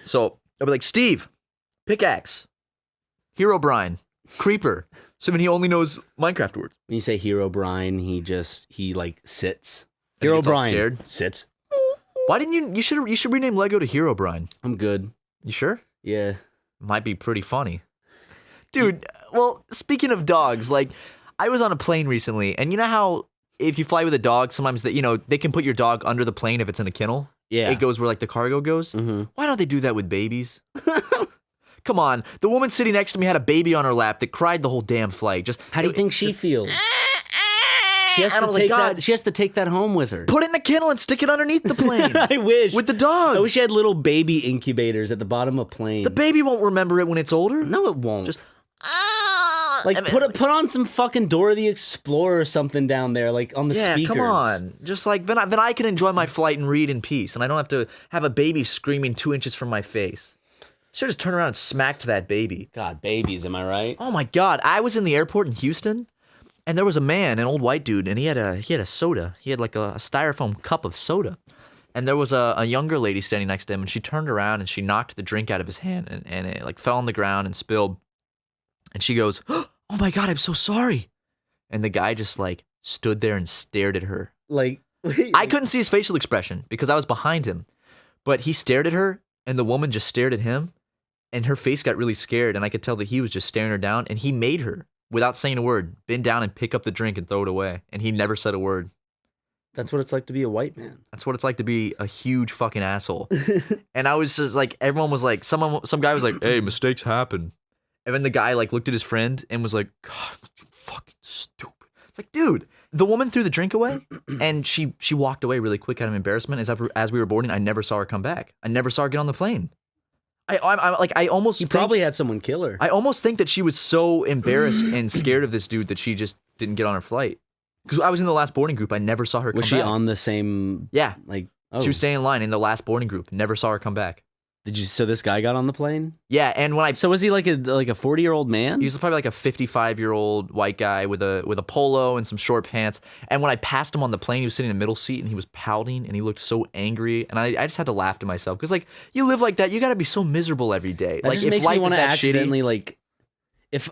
Speaker 1: So I'll be like, Steve, pickaxe, Hero Brine, creeper. So then he only knows Minecraft words.
Speaker 2: When you say Hero Brine, he like sits.
Speaker 1: And he
Speaker 2: Hero
Speaker 1: gets all
Speaker 2: Brine
Speaker 1: scared?
Speaker 2: sits.
Speaker 1: Why didn't you should rename Lego to Hero Brine.
Speaker 2: I'm good.
Speaker 1: You sure?
Speaker 2: Yeah.
Speaker 1: Might be pretty funny. Dude, well, speaking of dogs, like, I was on a plane recently, and you know how if you fly with a dog, sometimes they can put your dog under the plane if it's in a kennel?
Speaker 2: Yeah.
Speaker 1: It goes where like the cargo goes. Why don't they do that with babies? Come on, the woman sitting next to me had a baby on her lap that cried the whole damn flight. Just
Speaker 2: How do you think she feels? She has,
Speaker 1: And I
Speaker 2: to
Speaker 1: was like,
Speaker 2: take
Speaker 1: God.
Speaker 2: that, she has to take that home with her.
Speaker 1: put it in a kennel and stick it underneath the plane.
Speaker 2: I wish.
Speaker 1: With the dogs.
Speaker 2: I wish I had little baby incubators at the bottom of planes.
Speaker 1: The baby won't remember it when it's older.
Speaker 2: No, it won't.
Speaker 1: Just
Speaker 2: like put on some fucking Dora the Explorer or something down there, like on the speakers.
Speaker 1: Come on. Just like then I can enjoy my flight and read in peace, and I don't have to have a baby screaming 2 inches from my face. Should just turn around and smacked that baby.
Speaker 2: God, babies, am I right?
Speaker 1: Oh my God! I was in the airport in Houston, and there was a man, an old white dude, and he had a soda. He had like a styrofoam cup of soda, and there was a younger lady standing next to him, and she turned around and she knocked the drink out of his hand, and it like fell on the ground and spilled, and she goes, "Oh my God, I'm so sorry," and the guy just like stood there and stared at her.
Speaker 2: Like
Speaker 1: I couldn't see his facial expression because I was behind him, but he stared at her, and the woman just stared at him, and her face got really scared, and I could tell that he was just staring her down, and he made her, without saying a word, bend down and pick up the drink and throw it away, and he never said a word.
Speaker 2: That's what it's like to be a white man.
Speaker 1: That's what it's like to be a huge fucking asshole. And I was just like, everyone was like, some guy was like, "Hey, mistakes happen," and then the guy like looked at his friend and was like, "God, you fucking stupid." It's like, dude, the woman threw the drink away, and she walked away really quick out of embarrassment. As we were boarding, I never saw her come back. I never saw her get on the plane. I almost
Speaker 2: You
Speaker 1: think,
Speaker 2: probably had someone kill her.
Speaker 1: I almost think that she was so embarrassed and scared of this dude that she just didn't get on her flight. Because I was in the last boarding group, I never saw her come
Speaker 2: Was
Speaker 1: back.
Speaker 2: she on the same?
Speaker 1: Yeah,
Speaker 2: Like, oh,
Speaker 1: she was staying in line in the last boarding group. Never saw her come back.
Speaker 2: did you? So this guy got on the plane.
Speaker 1: Yeah, and when I
Speaker 2: So was he like a 40-year-old man?
Speaker 1: he was probably like a 55-year-old white guy with a polo and some short pants. And when I passed him on the plane, he was sitting in the middle seat and he was pouting and he looked so angry. And I just had to laugh to myself because like you live like that, you got to be so miserable every day.
Speaker 2: That
Speaker 1: Like
Speaker 2: just
Speaker 1: if
Speaker 2: makes
Speaker 1: life
Speaker 2: me
Speaker 1: is
Speaker 2: want to
Speaker 1: that
Speaker 2: accidentally
Speaker 1: shitty,
Speaker 2: like, if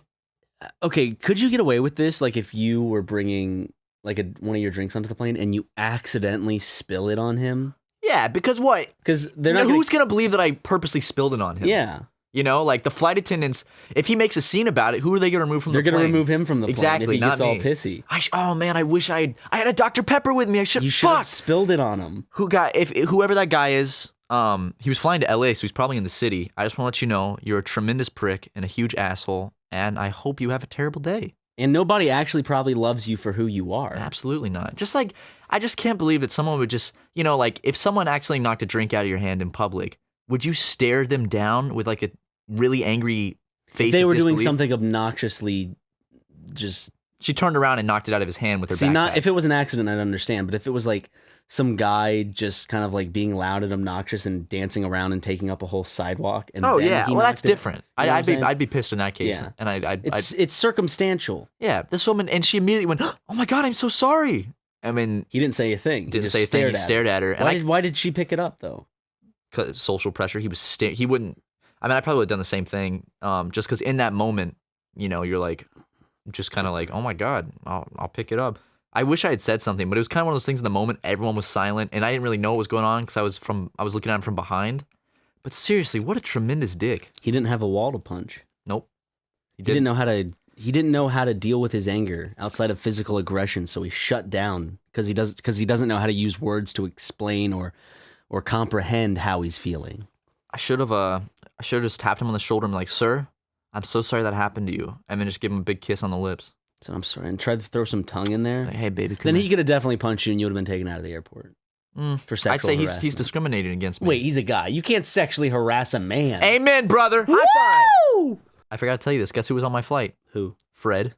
Speaker 2: okay, could you get away with this? Like if you were bringing like one of your drinks onto the plane and you accidentally spill it on him,
Speaker 1: yeah, because what?
Speaker 2: because they're not.
Speaker 1: Who's gonna believe that I purposely spilled it on him?
Speaker 2: Yeah,
Speaker 1: You know, like the flight attendants, if he makes a scene about it, who are they going to remove from
Speaker 2: they're
Speaker 1: the plane?
Speaker 2: gonna remove him from the plane
Speaker 1: Exactly,
Speaker 2: if he
Speaker 1: not
Speaker 2: gets all
Speaker 1: me.
Speaker 2: pissy.
Speaker 1: Oh man, I wish I had a Dr. Pepper with me. I should.
Speaker 2: You should have
Speaker 1: Fuck.
Speaker 2: spilled it on him.
Speaker 1: Whoever that guy is, he was flying to LA, so he's probably in the city. I just want to let you know you're a tremendous prick and a huge asshole, and I hope you have a terrible day.
Speaker 2: And nobody actually probably loves you for who you are.
Speaker 1: Absolutely not. Just like I just can't believe that someone would just, like if someone actually knocked a drink out of your hand in public, would you stare them down with like a really angry face?
Speaker 2: They
Speaker 1: of
Speaker 2: were doing
Speaker 1: disbelief?
Speaker 2: something obnoxiously just
Speaker 1: She turned around and knocked it out of his hand with her
Speaker 2: See,
Speaker 1: backpack.
Speaker 2: not if it was an accident, I'd understand. But if it was like some guy just kind of like being loud and obnoxious and dancing around and taking up a whole sidewalk, and
Speaker 1: Oh
Speaker 2: then
Speaker 1: yeah,
Speaker 2: he
Speaker 1: well that's
Speaker 2: knocked it-
Speaker 1: different.
Speaker 2: you know what I'm saying?
Speaker 1: I'd be pissed in that case,
Speaker 2: Yeah.
Speaker 1: and I'd
Speaker 2: It's circumstantial.
Speaker 1: yeah. This woman, and she immediately went, "Oh my god, I'm so sorry." I mean,
Speaker 2: He didn't say a thing.
Speaker 1: didn't say a thing. He stared at her, and
Speaker 2: Why did she pick it up though?
Speaker 1: social pressure. He wouldn't. I mean, I probably would have done the same thing. Just because in that moment, you know, you're like, just kind of like, oh my god, I'll pick it up. I wish I had said something, but it was kind of one of those things in the moment. Everyone was silent, and I didn't really know what was going on because I was looking at him from behind. But seriously, what a tremendous dick.
Speaker 2: He didn't have a wall to punch.
Speaker 1: Nope.
Speaker 2: He didn't know how to. He didn't know how to deal with his anger outside of physical aggression, so he shut down because he doesn't know how to use words to explain or comprehend how he's feeling.
Speaker 1: I should have just tapped him on the shoulder and been like, "Sir, I'm so sorry that happened to you," and then just give him a big kiss on the lips.
Speaker 2: So I'm sorry, and tried to throw some tongue in there.
Speaker 1: Like, hey, baby, come
Speaker 2: Then
Speaker 1: here.
Speaker 2: he could have definitely punched you, and you would have been taken out of the airport for sexual
Speaker 1: I'd say he's
Speaker 2: harassment.
Speaker 1: discriminating against me.
Speaker 2: Wait, he's a guy. You can't sexually harass a man.
Speaker 1: Amen, brother. High five.
Speaker 2: Woo!
Speaker 1: I forgot to tell you this. Guess who was on my flight?
Speaker 2: Who?
Speaker 1: Fred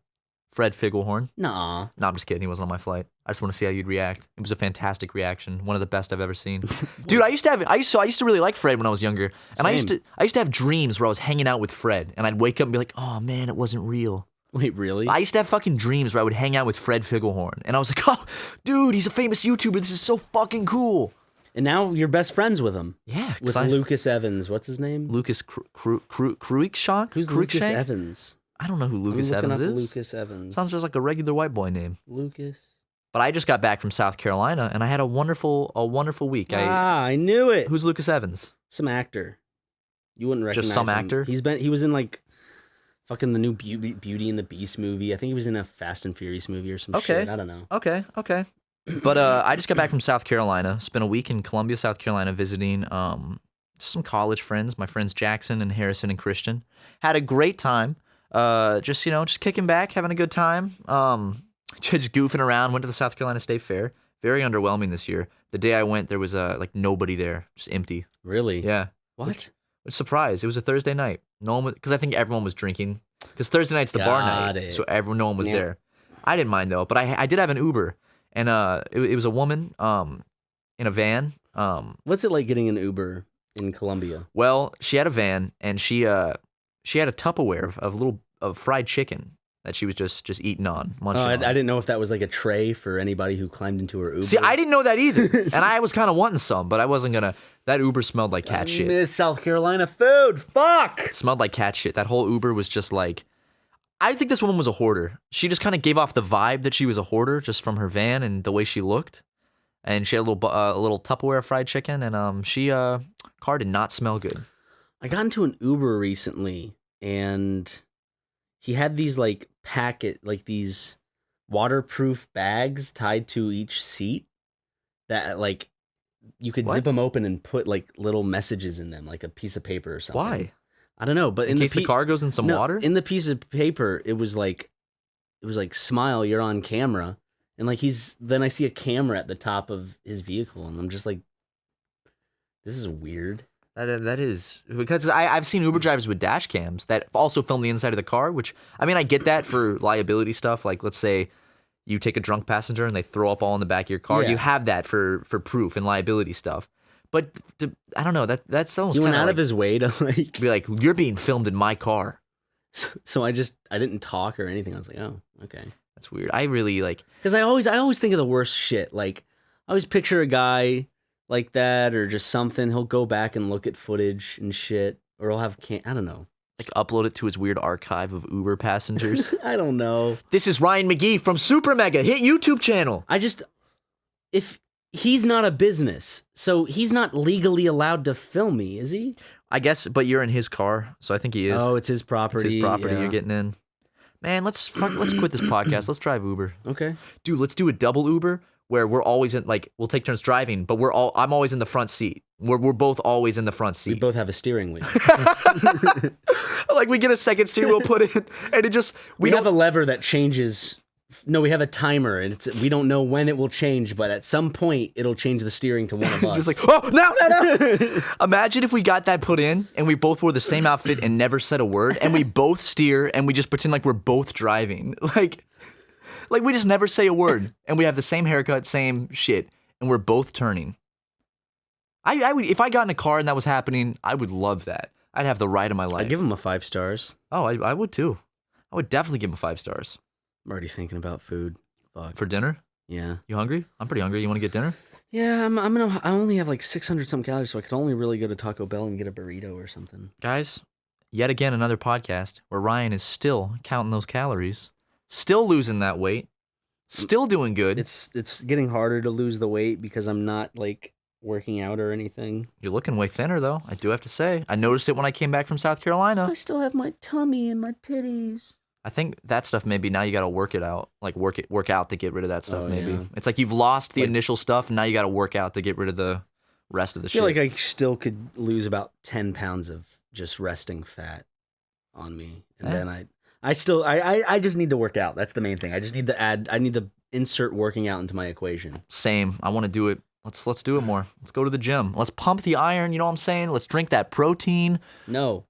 Speaker 1: Figglehorn.
Speaker 2: Nah.
Speaker 1: No, I'm just kidding. He wasn't on my flight. I just want to see how you'd react. It was a fantastic reaction. One of the best I've ever seen. Dude, I used to really like Fred when I was younger. And I used to have dreams where I was hanging out with Fred, and I'd wake up and be like, "Oh man, it wasn't real."
Speaker 2: Wait, really?
Speaker 1: I used to have fucking dreams where I would hang out with Fred Figglehorn, and I was like, "Oh, dude, he's a famous YouTuber. This is so fucking cool."
Speaker 2: And now you're best friends with him.
Speaker 1: Yeah,
Speaker 2: With Lucas Evans. What's his name?
Speaker 1: Lucas Cruikshank.
Speaker 2: Who's Lucas Evans?
Speaker 1: I don't know who
Speaker 2: I'm
Speaker 1: Lucas
Speaker 2: looking
Speaker 1: Evans
Speaker 2: up
Speaker 1: is.
Speaker 2: Lucas Evans.
Speaker 1: Sounds just like a regular white boy name.
Speaker 2: Lucas.
Speaker 1: But I just got back from South Carolina, and I had a wonderful week.
Speaker 2: I knew it.
Speaker 1: Who's Lucas Evans?
Speaker 2: Some actor. You wouldn't recognize
Speaker 1: Just some
Speaker 2: him.
Speaker 1: actor?
Speaker 2: He was in like fucking the new Beauty and the Beast movie. I think he was in a Fast and Furious movie or some shit. I don't know.
Speaker 1: Okay. But I just got back from South Carolina. Spent a week in Columbia, South Carolina, visiting some college friends. My friends Jackson and Harrison and Christian. Had a great time. Just kicking back, having a good time. Just goofing around. Went to the South Carolina State Fair. Very underwhelming this year. The day I went, there was like nobody there, just empty.
Speaker 2: Really?
Speaker 1: Yeah.
Speaker 2: What?
Speaker 1: Surprise! It was a Thursday night. No one was, because I think everyone was drinking. Because Thursday night's the bar
Speaker 2: Got
Speaker 1: night,
Speaker 2: it.
Speaker 1: so no one was there. I didn't mind though, but I did have an Uber, and it was a woman in a van.
Speaker 2: What's it like getting an Uber in Colombia?
Speaker 1: Well, she had a van, and she had a Tupperware of fried chicken that she was just eating on, munching
Speaker 2: I
Speaker 1: on.
Speaker 2: didn't know if that was like a tray for anybody who climbed into her Uber.
Speaker 1: See, I didn't know that either, and I was kind of wanting some, but I wasn't gonna. That Uber smelled like cat shit.
Speaker 2: Miss South Carolina food. Fuck.
Speaker 1: It smelled like cat shit. That whole Uber was just like. I think this woman was a hoarder. She just kind of gave off the vibe that she was a hoarder just from her van and the way she looked. And she had a little Tupperware fried chicken, and car did not smell good.
Speaker 2: I got into an Uber recently, and he had these these waterproof bags tied to each seat that like you could zip them open and put like little messages in them, like a piece of paper or something.
Speaker 1: Why?
Speaker 2: I don't know, but
Speaker 1: In case the car goes in some water?
Speaker 2: In the piece of paper, it was like smile, you're on camera. And like then I see a camera at the top of his vehicle, and I'm just like, this is weird.
Speaker 1: That is because I've seen Uber drivers with dash cams that also film the inside of the car, which I mean I get that for liability stuff. Like let's say you take a drunk passenger and they throw up all in the back of your car, you have that for proof and liability stuff. But I don't know, that's almost
Speaker 2: He went
Speaker 1: kinda
Speaker 2: out
Speaker 1: like,
Speaker 2: of his way to like
Speaker 1: be like, you're being filmed in my car.
Speaker 2: So I didn't talk or anything. I was like, oh, okay.
Speaker 1: That's weird. I really like
Speaker 2: because I always think of the worst shit. Like I always picture a guy like that or just something. He'll go back and look at footage and shit, or he'll have I don't know.
Speaker 1: like upload it to his weird archive of Uber passengers.
Speaker 2: I don't know.
Speaker 1: This is Ryan McGee from SuperMega. Hit YouTube channel.
Speaker 2: If he's not a business, so he's not legally allowed to film me, is he?
Speaker 1: I guess, but you're in his car, so I think he is.
Speaker 2: Oh, it's his property.
Speaker 1: It's his property.
Speaker 2: Yeah.
Speaker 1: You're getting in. Man, let's quit this podcast. Let's drive Uber.
Speaker 2: Okay.
Speaker 1: Dude, let's do a double Uber where we're always in, like, we'll take turns driving, but I'm always in the front seat. We're both always in the front
Speaker 2: We
Speaker 1: seat.
Speaker 2: both have a steering wheel.
Speaker 1: Like we get a second steering wheel put in, and it just
Speaker 2: We have a lever that changes. No, we have a timer, and we don't know when it will change, but at some point it'll change the steering to one of us.
Speaker 1: just like, oh, no. Imagine if we got that put in and we both wore the same outfit and never said a word, and we both steer and we just pretend like we're both driving. Like, Like, we just never say a word, and we have the same haircut, same shit, and we're both turning. I would, if I got in a car and that was happening, I would love that. I'd have the ride of my life.
Speaker 2: I'd give him a 5 stars.
Speaker 1: Oh, I would too. I would definitely give him 5 stars.
Speaker 2: I'm already thinking about food. Fuck.
Speaker 1: For dinner?
Speaker 2: Yeah.
Speaker 1: You hungry? I'm pretty hungry. You want to get dinner?
Speaker 2: Yeah, I only have like 600 some calories, so I could only really go to Taco Bell and get a burrito or something.
Speaker 1: Guys, yet again another podcast where Ryan is still counting those calories, still losing that weight, still doing good.
Speaker 2: It's getting harder to lose the weight because I'm not like working out or anything.
Speaker 1: You're looking way thinner though, I do have to say. I noticed it when I came back from South Carolina.
Speaker 2: I still have my tummy and my titties.
Speaker 1: I think that stuff maybe now you got to work it out, like work out to get rid of that stuff.
Speaker 2: Oh,
Speaker 1: maybe
Speaker 2: yeah.
Speaker 1: it's like you've lost the initial stuff, and now you got to work out to get rid of the rest of the
Speaker 2: I
Speaker 1: shit.
Speaker 2: feel like I still could lose about 10 pounds of just resting fat on me, and then I just need to work out. That's the main thing. I just need to add. I need to insert working out into my equation.
Speaker 1: Same. I want to do it. Let's do it more. Let's go to the gym. Let's pump the iron. You know what I'm saying? Let's drink that protein.
Speaker 2: No.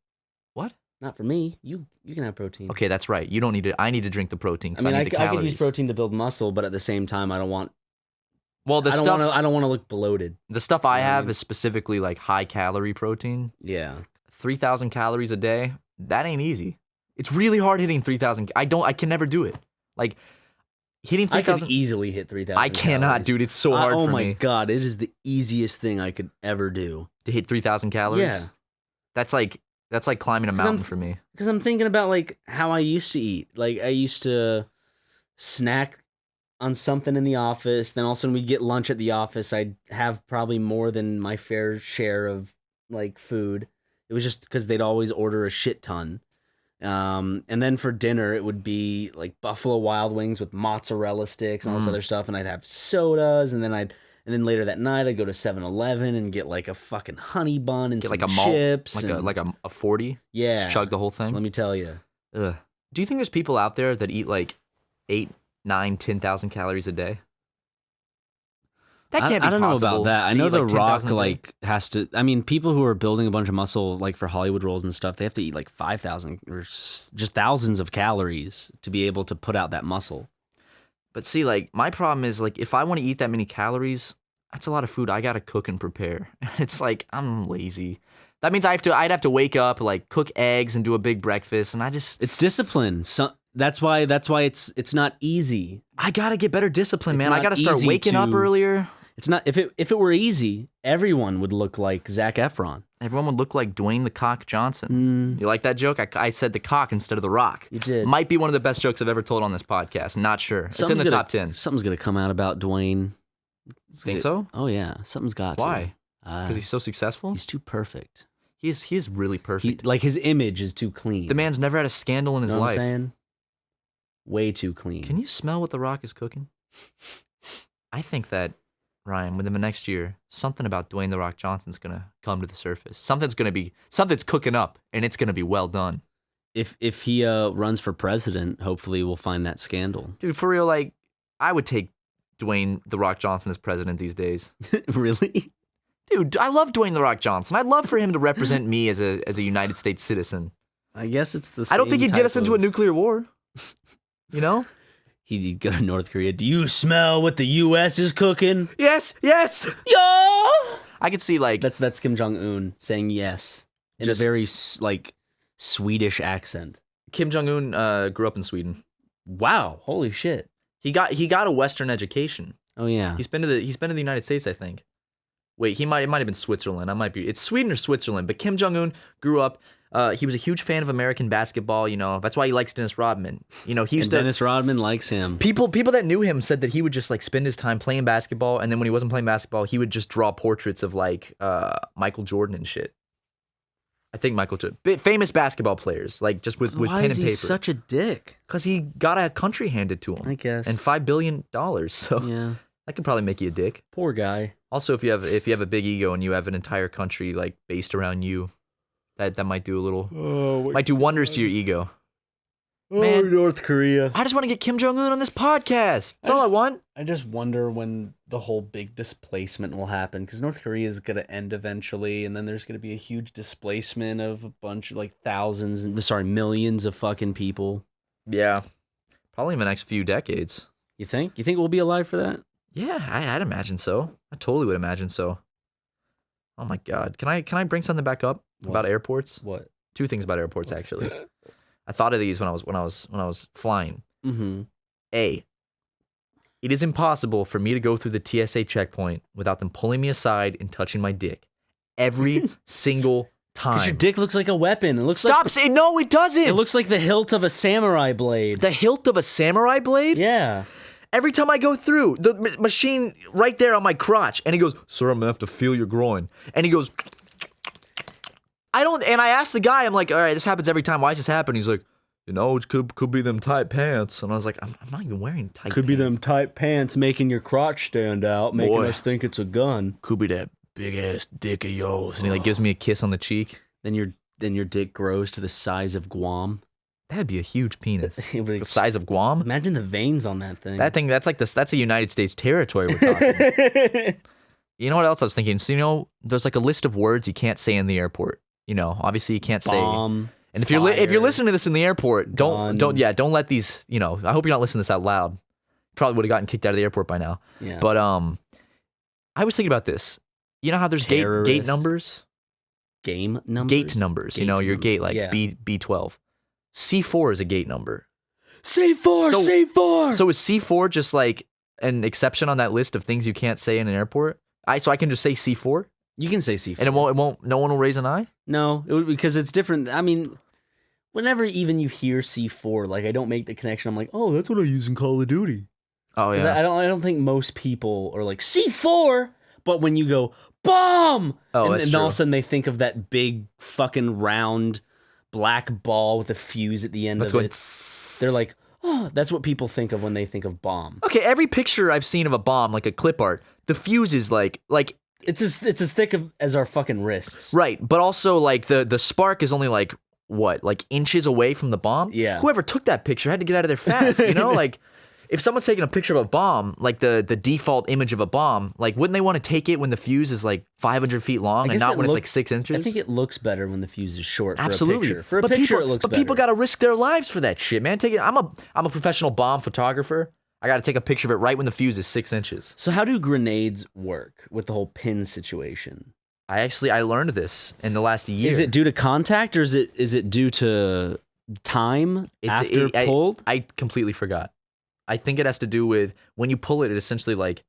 Speaker 1: What?
Speaker 2: Not for me. You can have protein.
Speaker 1: Okay, that's right. You don't need to. I need to drink the protein.
Speaker 2: I mean,
Speaker 1: I
Speaker 2: I
Speaker 1: need the calories.
Speaker 2: could use protein to build muscle, but at the same time, I don't want.
Speaker 1: Well,
Speaker 2: I don't want to look bloated.
Speaker 1: The stuff I have is specifically like high calorie protein.
Speaker 2: Yeah.
Speaker 1: 3,000 calories a day. That ain't easy. It's really hard hitting 3,000. I can never do it. Like hitting 3,000.
Speaker 2: I could easily hit 3,000.
Speaker 1: I cannot,
Speaker 2: calories.
Speaker 1: dude. It's so hard for me.
Speaker 2: Oh my god, it is the easiest thing I could ever do.
Speaker 1: To hit 3,000 calories.
Speaker 2: Yeah.
Speaker 1: That's like climbing a mountain for me.
Speaker 2: Because I'm thinking about like how I used to eat. Like I used to snack on something in the office. Then all of a sudden we'd get lunch at the office. I'd have probably more than my fair share of like food. It was just because they'd always order a shit ton. And then for dinner it would be like Buffalo Wild Wings with mozzarella sticks and all this other stuff. And I'd have sodas. And then later that night I'd go to 7-Eleven and get like a fucking honey bun and
Speaker 1: Get
Speaker 2: some
Speaker 1: like a malt,
Speaker 2: chips.
Speaker 1: like a 40.
Speaker 2: Yeah.
Speaker 1: Just chug the whole thing.
Speaker 2: Let me tell you.
Speaker 1: Ugh. Do you think there's people out there that eat like 8, 9, 10,000 calories a day? That can't be
Speaker 2: I don't
Speaker 1: possible.
Speaker 2: know about that. I
Speaker 1: to
Speaker 2: know
Speaker 1: eat,
Speaker 2: The
Speaker 1: like,
Speaker 2: Rock
Speaker 1: 10,000 a day.
Speaker 2: like has to. I mean, people who are building a bunch of muscle like for Hollywood roles and stuff, they have to eat like 5,000 or just thousands of calories to be able to put out that muscle.
Speaker 1: But see, like my problem is like if I want to eat that many calories, that's a lot of food I gotta cook and prepare. It's like I'm lazy. That means I'd have to wake up, like cook eggs and do a big breakfast, and
Speaker 2: It's discipline. So that's why it's not easy.
Speaker 1: I gotta get better discipline,
Speaker 2: It's
Speaker 1: man. I
Speaker 2: not
Speaker 1: gotta start
Speaker 2: easy
Speaker 1: waking up
Speaker 2: to-
Speaker 1: earlier.
Speaker 2: It's not. If it were easy, everyone would look like Zac Efron.
Speaker 1: Everyone would look like Dwayne the Cock Johnson. You like that joke? I said the cock instead of the rock.
Speaker 2: You did.
Speaker 1: Might be one of the best jokes I've ever told on this podcast. Not sure. It's in the top 10.
Speaker 2: Something's gonna come out about Dwayne.
Speaker 1: Think so?
Speaker 2: Oh yeah, something's got
Speaker 1: Why?
Speaker 2: to.
Speaker 1: Because he's so successful?
Speaker 2: He's too perfect.
Speaker 1: He's really perfect.
Speaker 2: Like his image is too clean.
Speaker 1: The man's never had a scandal in his
Speaker 2: Know what
Speaker 1: life.
Speaker 2: I'm saying? Way too clean.
Speaker 1: Can you smell what The Rock is cooking? I think that, Ryan, within the next year, something about Dwayne The Rock Johnson's going to come to the surface. Something's cooking up, and it's going to be well done.
Speaker 2: If he runs for president, hopefully we'll find that scandal.
Speaker 1: Dude, for real, like, I would take Dwayne The Rock Johnson as president these days.
Speaker 2: Really?
Speaker 1: Dude, I love Dwayne The Rock Johnson. I'd love for him to represent me as a United States citizen.
Speaker 2: I guess it's the same
Speaker 1: I don't think he'd get us into a
Speaker 2: of-
Speaker 1: nuclear war. You know?
Speaker 2: He'd go to North Korea. Do you smell what the U.S. is cooking?
Speaker 1: Yes, yes.
Speaker 2: Yo!
Speaker 1: I could see like
Speaker 2: That's Kim Jong-un saying yes in
Speaker 1: Just-
Speaker 2: a very like Swedish accent.
Speaker 1: Kim Jong-un grew up in Sweden.
Speaker 2: Wow! Holy shit!
Speaker 1: He got a Western education.
Speaker 2: Oh yeah.
Speaker 1: He's been to the United States, I think. Wait, it might have been Switzerland. It's Sweden or Switzerland. But Kim Jong-un grew up. He was a huge fan of American basketball. You know, that's why he likes Dennis Rodman. You know, he used to.
Speaker 2: Dennis Rodman likes him.
Speaker 1: People that knew him said that he would just like spend his time playing basketball, and then when he wasn't playing basketball, he would just draw portraits of like Michael Jordan and shit. I think Michael Jordan, famous basketball players, like just with
Speaker 2: Why
Speaker 1: pen
Speaker 2: is
Speaker 1: and
Speaker 2: he
Speaker 1: paper.
Speaker 2: such a dick?
Speaker 1: Because he got a country handed to him.
Speaker 2: I guess.
Speaker 1: And $5 billion. So
Speaker 2: Yeah.
Speaker 1: that could probably make you a dick.
Speaker 2: Poor guy.
Speaker 1: Also, if you have a big ego and you have an entire country like based around you, that might do a little might do wonders to your ego. Man.
Speaker 2: North Korea.
Speaker 1: I just want to get Kim Jong Un on this podcast. That's all I want.
Speaker 2: I just wonder when the whole big displacement will happen, because North Korea is going to end eventually, and then there's going to be a huge displacement of a bunch of millions of fucking people.
Speaker 1: Yeah, probably in the next few decades.
Speaker 2: You think? You think we'll be alive for that?
Speaker 1: Yeah, I'd imagine so. I totally would imagine so. Oh my God. Can I bring something back up about airports?
Speaker 2: What?
Speaker 1: 2 things about airports actually. I thought of these when I was flying.
Speaker 2: Mm-hmm.
Speaker 1: A. It is impossible for me to go through the TSA checkpoint without them pulling me aside and touching my dick every single time.
Speaker 2: Because your dick looks like a weapon. It looks
Speaker 1: Stop saying no, it doesn't.
Speaker 2: It looks like the hilt of a samurai blade.
Speaker 1: The hilt of a samurai blade?
Speaker 2: Yeah.
Speaker 1: Every time I go through, the machine right there on my crotch, and he goes, "Sir, I'm gonna have to feel your groin." And he goes, and I asked the guy, I'm like, "All right, this happens every time. Why does this happen?" He's like, it could be them tight pants. And I was like, I'm not even wearing tight pants.
Speaker 2: Could be them tight pants making your crotch stand out, making us think it's a gun.
Speaker 1: Could be that big ass dick of yours. And he like gives me a kiss on the cheek.
Speaker 2: Then your dick grows to the size of Guam.
Speaker 1: That'd be a huge penis. The size of Guam?
Speaker 2: Imagine the veins on that thing.
Speaker 1: That thing, that's a United States territory we're talking. You know what else I was thinking? So, there's like a list of words you can't say in the airport. Obviously you can't say.
Speaker 2: Bomb.
Speaker 1: And if you're listening to this in the airport, don't let these, I hope you're not listening to this out loud. Probably would have gotten kicked out of the airport by now.
Speaker 2: Yeah.
Speaker 1: But I was thinking about this. You know how there's gate numbers?
Speaker 2: Game numbers?
Speaker 1: Gate numbers. Your gate like B12. C4 is a gate number.
Speaker 2: C4, C4.
Speaker 1: So is C4 just like an exception on that list of things you can't say in an airport? So I can just say C4?
Speaker 2: You can say C4.
Speaker 1: And it won't no one will raise an eye?
Speaker 2: No, because it's different. I mean, whenever even you hear C4, like I don't make the connection. I'm like, oh, that's what I use in Call of Duty.
Speaker 1: Oh yeah.
Speaker 2: I don't think most people are like C4, but when you go bomb, and all of a sudden they think of that big fucking round black ball with a fuse at the end of it. They're like, oh, that's what people think of when they think of bomb.
Speaker 1: Okay, every picture I've seen of a bomb, like a clip art, the fuse is like
Speaker 2: it's as thick as our fucking wrists.
Speaker 1: Right, but also like the spark is only like what, like inches away from the bomb?
Speaker 2: Yeah.
Speaker 1: Whoever took that picture had to get out of there fast, like if someone's taking a picture of a bomb, like the default image of a bomb, like wouldn't they want to take it when the fuse is like 500 feet long and not when it's like 6 inches?
Speaker 2: I think it looks better when the fuse is short.
Speaker 1: Absolutely.
Speaker 2: For a picture, it looks better.
Speaker 1: But people got to risk their lives for that shit, man. I'm a professional bomb photographer. I got to take a picture of it right when the fuse is 6 inches.
Speaker 2: So how do grenades work with the whole pin situation?
Speaker 1: I learned this in the last year.
Speaker 2: Is it due to contact or is it due to time after pulled?
Speaker 1: I completely forgot. I think it has to do with when you pull it, it essentially like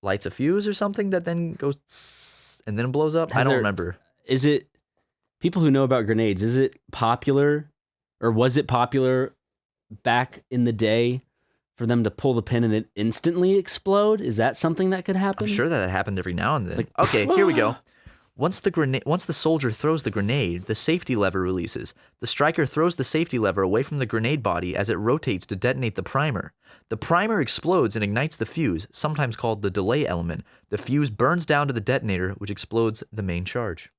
Speaker 1: lights a fuse or something that then goes tss, and then it blows up. I don't remember.
Speaker 2: Is it, people who know about grenades, is it popular or was it popular back in the day for them to pull the pin and it instantly explode? Is that something that could happen?
Speaker 1: I'm sure that happened every now and then. Okay, here we go. Once the soldier throws the grenade, the safety lever releases. The striker throws the safety lever away from the grenade body as it rotates to detonate the primer. The primer explodes and ignites the fuse, sometimes called the delay element. The fuse burns down to the detonator, which explodes the main charge.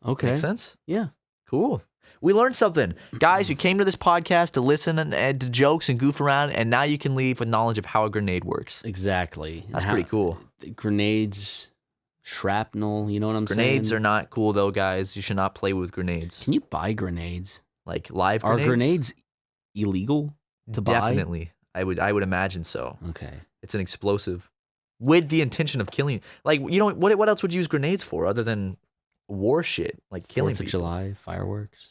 Speaker 2: Okay.
Speaker 1: Make sense?
Speaker 2: Yeah.
Speaker 1: Cool. We learned something. Guys, you came to this podcast to listen and to jokes and goof around, and now you can leave with knowledge of how a grenade works.
Speaker 2: Exactly.
Speaker 1: That's pretty cool.
Speaker 2: Grenades, shrapnel, you know what I'm saying?
Speaker 1: Grenades are not cool, though, guys. You should not play with grenades.
Speaker 2: Can you buy grenades?
Speaker 1: Like live grenades?
Speaker 2: Are grenades illegal to buy?
Speaker 1: Definitely. I would imagine so.
Speaker 2: Okay.
Speaker 1: It's an explosive with the intention of killing. Like, what else would you use grenades for other than war shit? Like killing
Speaker 2: 4th of
Speaker 1: people.
Speaker 2: July, fireworks.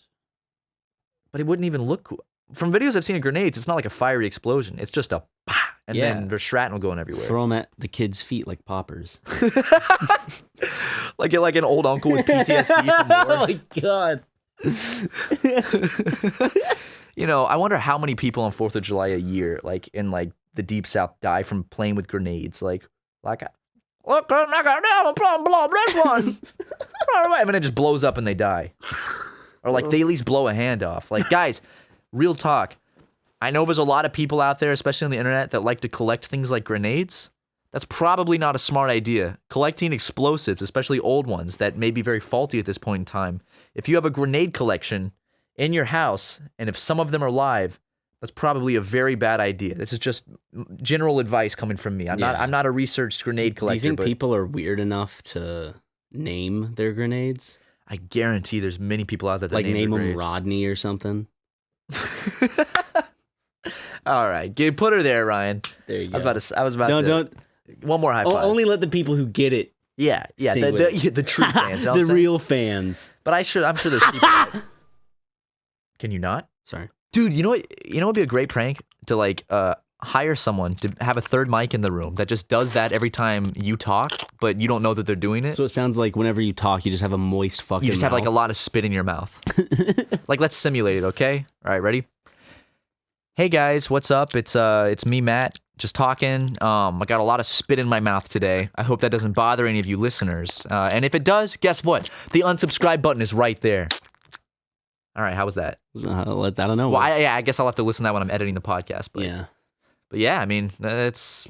Speaker 1: But it wouldn't even look cool. From videos I've seen of grenades, it's not like a fiery explosion. It's just a bah, and then there's shrapnel going everywhere.
Speaker 2: Throw them at the kids' feet like poppers.
Speaker 1: like an old uncle with PTSD from war.
Speaker 2: Oh my God.
Speaker 1: I wonder how many people on 4th of July a year, like in like the deep south, die from playing with grenades. Look, I got a problem, blow this one. And then it just blows up and they die. Or like they at least blow a hand off. Like, guys, real talk. I know there's a lot of people out there, especially on the internet, that like to collect things like grenades. That's probably not a smart idea. Collecting explosives, especially old ones that may be very faulty at this point in time. If you have a grenade collection in your house, and if some of them are live, that's probably a very bad idea. This is just general advice coming from me. I'm not a researched grenade collector.
Speaker 2: Do you think people are weird enough to name their grenades?
Speaker 1: I guarantee there's many people out there that
Speaker 2: like name them
Speaker 1: grenades.
Speaker 2: Rodney or something.
Speaker 1: All right, put her there, Ryan.
Speaker 2: There you go.
Speaker 1: I was about to.
Speaker 2: Don't.
Speaker 1: One more high five.
Speaker 2: Only let the people who get it.
Speaker 1: Yeah.
Speaker 2: Sing
Speaker 1: The true fans. You know what I'm
Speaker 2: The
Speaker 1: saying?
Speaker 2: real fans.
Speaker 1: But I'm sure there's people. Can you not?
Speaker 2: Sorry.
Speaker 1: Dude, you know what? You know what'd be a great prank to like hire someone to have a third mic in the room that just does that every time you talk, but you don't know that they're doing it.
Speaker 2: So it sounds like whenever you talk, you just have a moist fucking.
Speaker 1: You just have like a
Speaker 2: mouth.
Speaker 1: lot of spit in your mouth. Like, let's simulate it, okay? All right, ready? Hey guys, what's up? It's me, Matt. Just talking. I got a lot of spit in my mouth today. I hope that doesn't bother any of you listeners. And if it does, guess what? The unsubscribe button is right there. All right, how was that?
Speaker 2: I don't know.
Speaker 1: Well, I guess I'll have to listen to that when I'm editing the podcast. But
Speaker 2: yeah.
Speaker 1: I mean, that's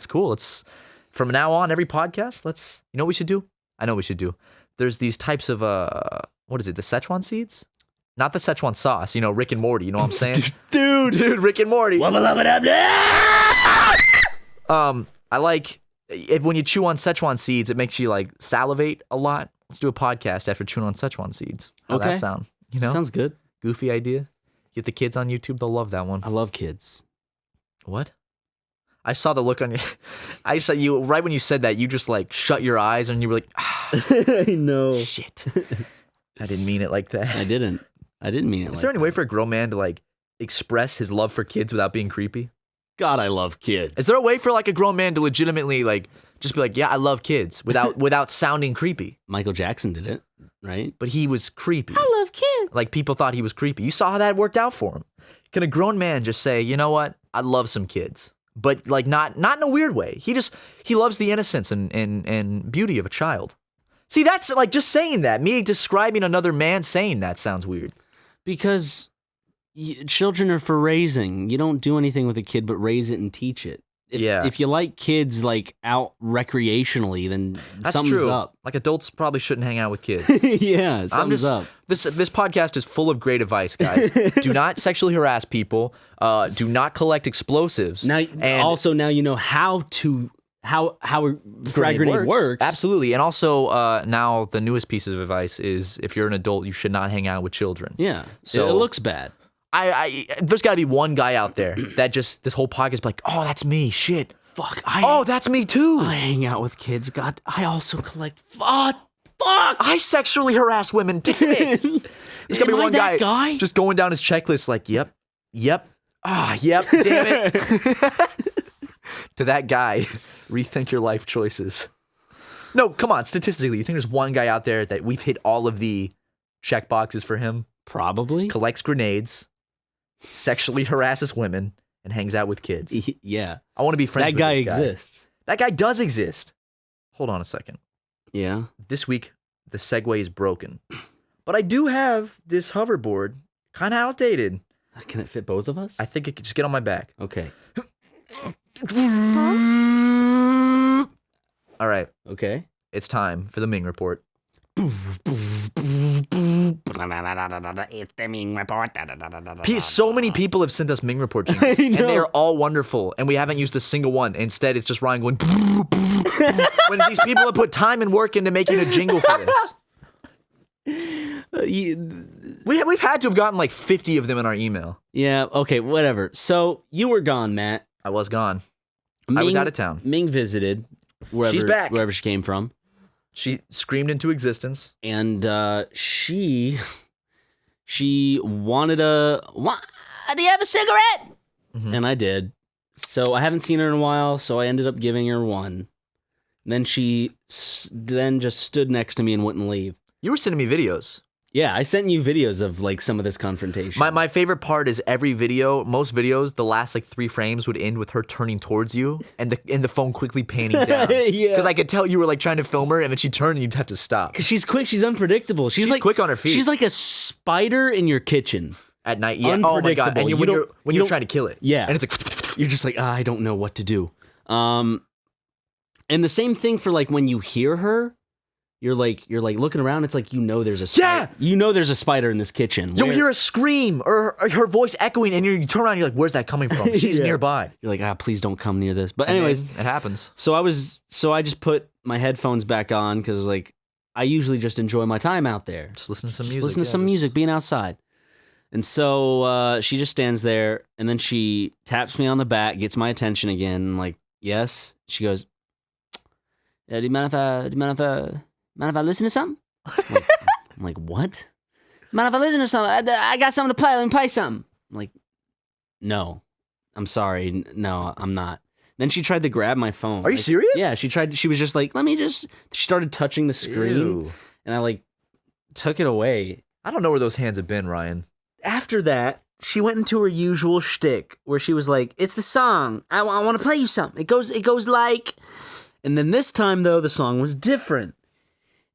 Speaker 1: cool. It's from now on, every podcast. You know what we should do? I know what we should do. There's these types of what is it? The Szechuan seeds? Not the Szechuan sauce. You know, Rick and Morty. You know what I'm saying? Dude, Rick and Morty. I like when you chew on Szechuan seeds, it makes you like salivate a lot. Let's do a podcast after chewing on Szechuan seeds. How'd that sound? You know,
Speaker 2: sounds good.
Speaker 1: Goofy idea. Get the kids on YouTube; they'll love that one.
Speaker 2: I love kids.
Speaker 1: What? I saw the look on your. I saw you right when you said that. You just like shut your eyes and you were like,
Speaker 2: I know.
Speaker 1: Shit. I didn't mean it like that.
Speaker 2: I didn't mean it.
Speaker 1: Is there any way for a grown man to like express his love for kids without being creepy?
Speaker 2: God, I love kids.
Speaker 1: Is there a way for like a grown man to legitimately like just be like, yeah, I love kids without sounding creepy?
Speaker 2: Michael Jackson did it, right?
Speaker 1: But he was creepy.
Speaker 2: I love kids.
Speaker 1: Like people thought he was creepy. You saw how that worked out for him. Can a grown man just say, you know what? I love some kids, but like not in a weird way. He loves the innocence and beauty of a child. See, that's like just saying that. Me describing another man saying that sounds weird.
Speaker 2: Because children are for raising. You don't do anything with a kid but raise it and teach it. If you like kids like out recreationally, then
Speaker 1: That's
Speaker 2: something's
Speaker 1: true.
Speaker 2: up.
Speaker 1: Like adults probably shouldn't hang out with kids.
Speaker 2: Yeah, something's up.
Speaker 1: This podcast is full of great advice, guys. Do not sexually harass people. Do not collect explosives.
Speaker 2: Now you know how a frag grenade works.
Speaker 1: Absolutely. And also now the newest piece of advice is if you're an adult, you should not hang out with children.
Speaker 2: Yeah.
Speaker 1: So
Speaker 2: it looks bad.
Speaker 1: There's got to be one guy out there that just this whole podcast be like, oh, that's me. Shit.
Speaker 2: Fuck.
Speaker 1: That's me too.
Speaker 2: I hang out with kids. God, I also collect.
Speaker 1: Fuck. I sexually harass women. Damn it. There's got to be one guy just going down his checklist like, yep. Yep, damn it. To that guy, rethink your life choices. No, come on. Statistically, you think there's one guy out there that we've hit all of the check boxes for him?
Speaker 2: Probably.
Speaker 1: Collects grenades, sexually harasses women, and hangs out with kids.
Speaker 2: Yeah.
Speaker 1: I want to be friends with this guy.
Speaker 2: That guy exists.
Speaker 1: That guy does exist. Hold on a second.
Speaker 2: Yeah.
Speaker 1: This week, the Segway is broken. But I do have this hoverboard, kind of outdated.
Speaker 2: Can it fit both of us?
Speaker 1: I think it could just get on my back.
Speaker 2: Okay.
Speaker 1: All right.
Speaker 2: Okay.
Speaker 1: It's time for the Ming report.
Speaker 3: It's the Ming report.
Speaker 1: So many people have sent us Ming report jingles, and they are all wonderful, and we haven't used a single one. Instead, it's just Ryan going. When these people have put time and work into making a jingle for this. We've had to have gotten like 50 of them in our email.
Speaker 2: Yeah. Okay. Whatever. So you were gone, Matt.
Speaker 1: I was gone. I was out of town.
Speaker 2: Ming visited
Speaker 1: She's back.
Speaker 2: wherever she came from.
Speaker 1: She screamed into existence.
Speaker 2: And she wanted do you have a cigarette?
Speaker 1: Mm-hmm.
Speaker 2: And I did. So I haven't seen her in a while, so I ended up giving her one. And then she just stood next to me and wouldn't leave.
Speaker 1: You were sending me videos.
Speaker 2: Yeah, I sent you videos of like some of this confrontation.
Speaker 1: My favorite part is every video, most videos, the last like 3 frames would end with her turning towards you and the phone quickly panning down.
Speaker 2: Yeah.
Speaker 1: Because I could tell you were like trying to film her and then she'd turn and you'd have to stop.
Speaker 2: Because she's quick, she's unpredictable. She's like
Speaker 1: quick on her feet.
Speaker 2: She's like a spider in your kitchen.
Speaker 1: At night, yeah. Oh my god. And when you're trying to kill it.
Speaker 2: Yeah.
Speaker 1: And it's like
Speaker 2: you're just like, I don't know what to do. And the same thing for like when you hear her. You're like looking around. It's like there's a spider.
Speaker 1: Yeah,
Speaker 2: there's a spider in this kitchen.
Speaker 1: You'll hear a scream or her voice echoing, and you turn around. And you're like, "Where's that coming from?" She's nearby.
Speaker 2: You're like, please don't come near this. But anyways,
Speaker 1: it happens.
Speaker 2: So I just put my headphones back on because like I usually just enjoy my time out there.
Speaker 1: Just listen to some
Speaker 2: Just
Speaker 1: music.
Speaker 2: listen to some music, being outside. And so she just stands there, and then she taps me on the back, gets my attention again. I'm like, yes. She goes, do you mind if I listen to something? I'm like, what? Mind if I listen to something? I got something to play. Let me play something. I'm like, no, I'm sorry. No, I'm not. Then she tried to grab my phone.
Speaker 1: Are you serious?
Speaker 2: Yeah, she was just like, she started touching the screen,
Speaker 1: Ew.
Speaker 2: and I took it away.
Speaker 1: I don't know where those hands have been, Ryan.
Speaker 2: After that, she went into her usual shtick where she was like, it's the song. I want to play you something. It goes like, and then this time though, the song was different.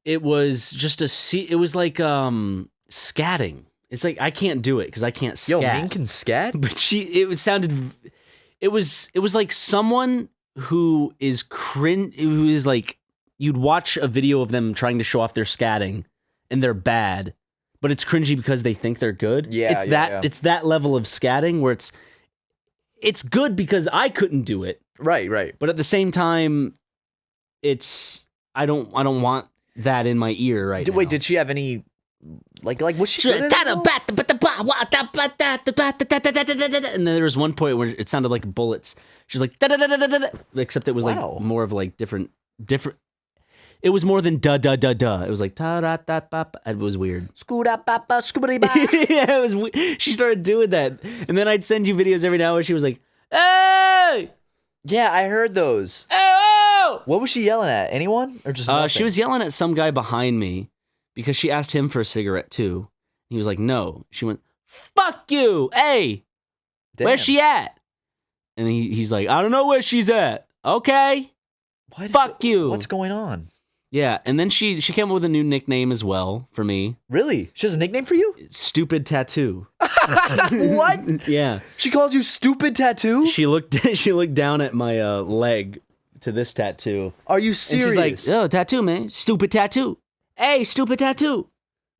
Speaker 2: It was just it was like scatting. It's like, I can't do it because I can't scat.
Speaker 1: Yo, Ming can scat?
Speaker 2: But it was like someone who is who is like, you'd watch a video of them trying to show off their scatting and they're bad, but it's cringy because they think they're good.
Speaker 1: Yeah,
Speaker 2: it's that level of scatting where it's good because I couldn't do it.
Speaker 1: Right.
Speaker 2: But at the same time, I don't want that in my ear right now.
Speaker 1: Wait, did she have any like was she good at it?
Speaker 2: And then there was one point where it sounded like bullets. She's like, except it was like more of like different. It was more than da da da da. It was like ta da da da. It was weird.
Speaker 1: Yeah,
Speaker 2: Yeah, it was. She started doing that, and then I'd send you videos every now and then. She was like, "Hey!"
Speaker 1: Yeah, I heard those.
Speaker 2: Oh!
Speaker 1: What was she yelling at? Anyone or just? Nothing?
Speaker 2: She was yelling at some guy behind me because she asked him for a cigarette too. He was like, "No." She went, "Fuck you, hey,
Speaker 1: Damn.
Speaker 2: where's she at?" And he's like, "I don't know where she's at." Okay, fuck you.
Speaker 1: What's going on?
Speaker 2: Yeah, and then she came up with a new nickname as well for me.
Speaker 1: Really? She has a nickname for you?
Speaker 2: Stupid Tattoo.
Speaker 1: What?
Speaker 2: Yeah.
Speaker 1: She calls you Stupid Tattoo?
Speaker 2: She looked down at my leg to this tattoo.
Speaker 1: Are you serious?
Speaker 2: And she's like, "Oh, tattoo, man. Stupid Tattoo. Hey, Stupid Tattoo."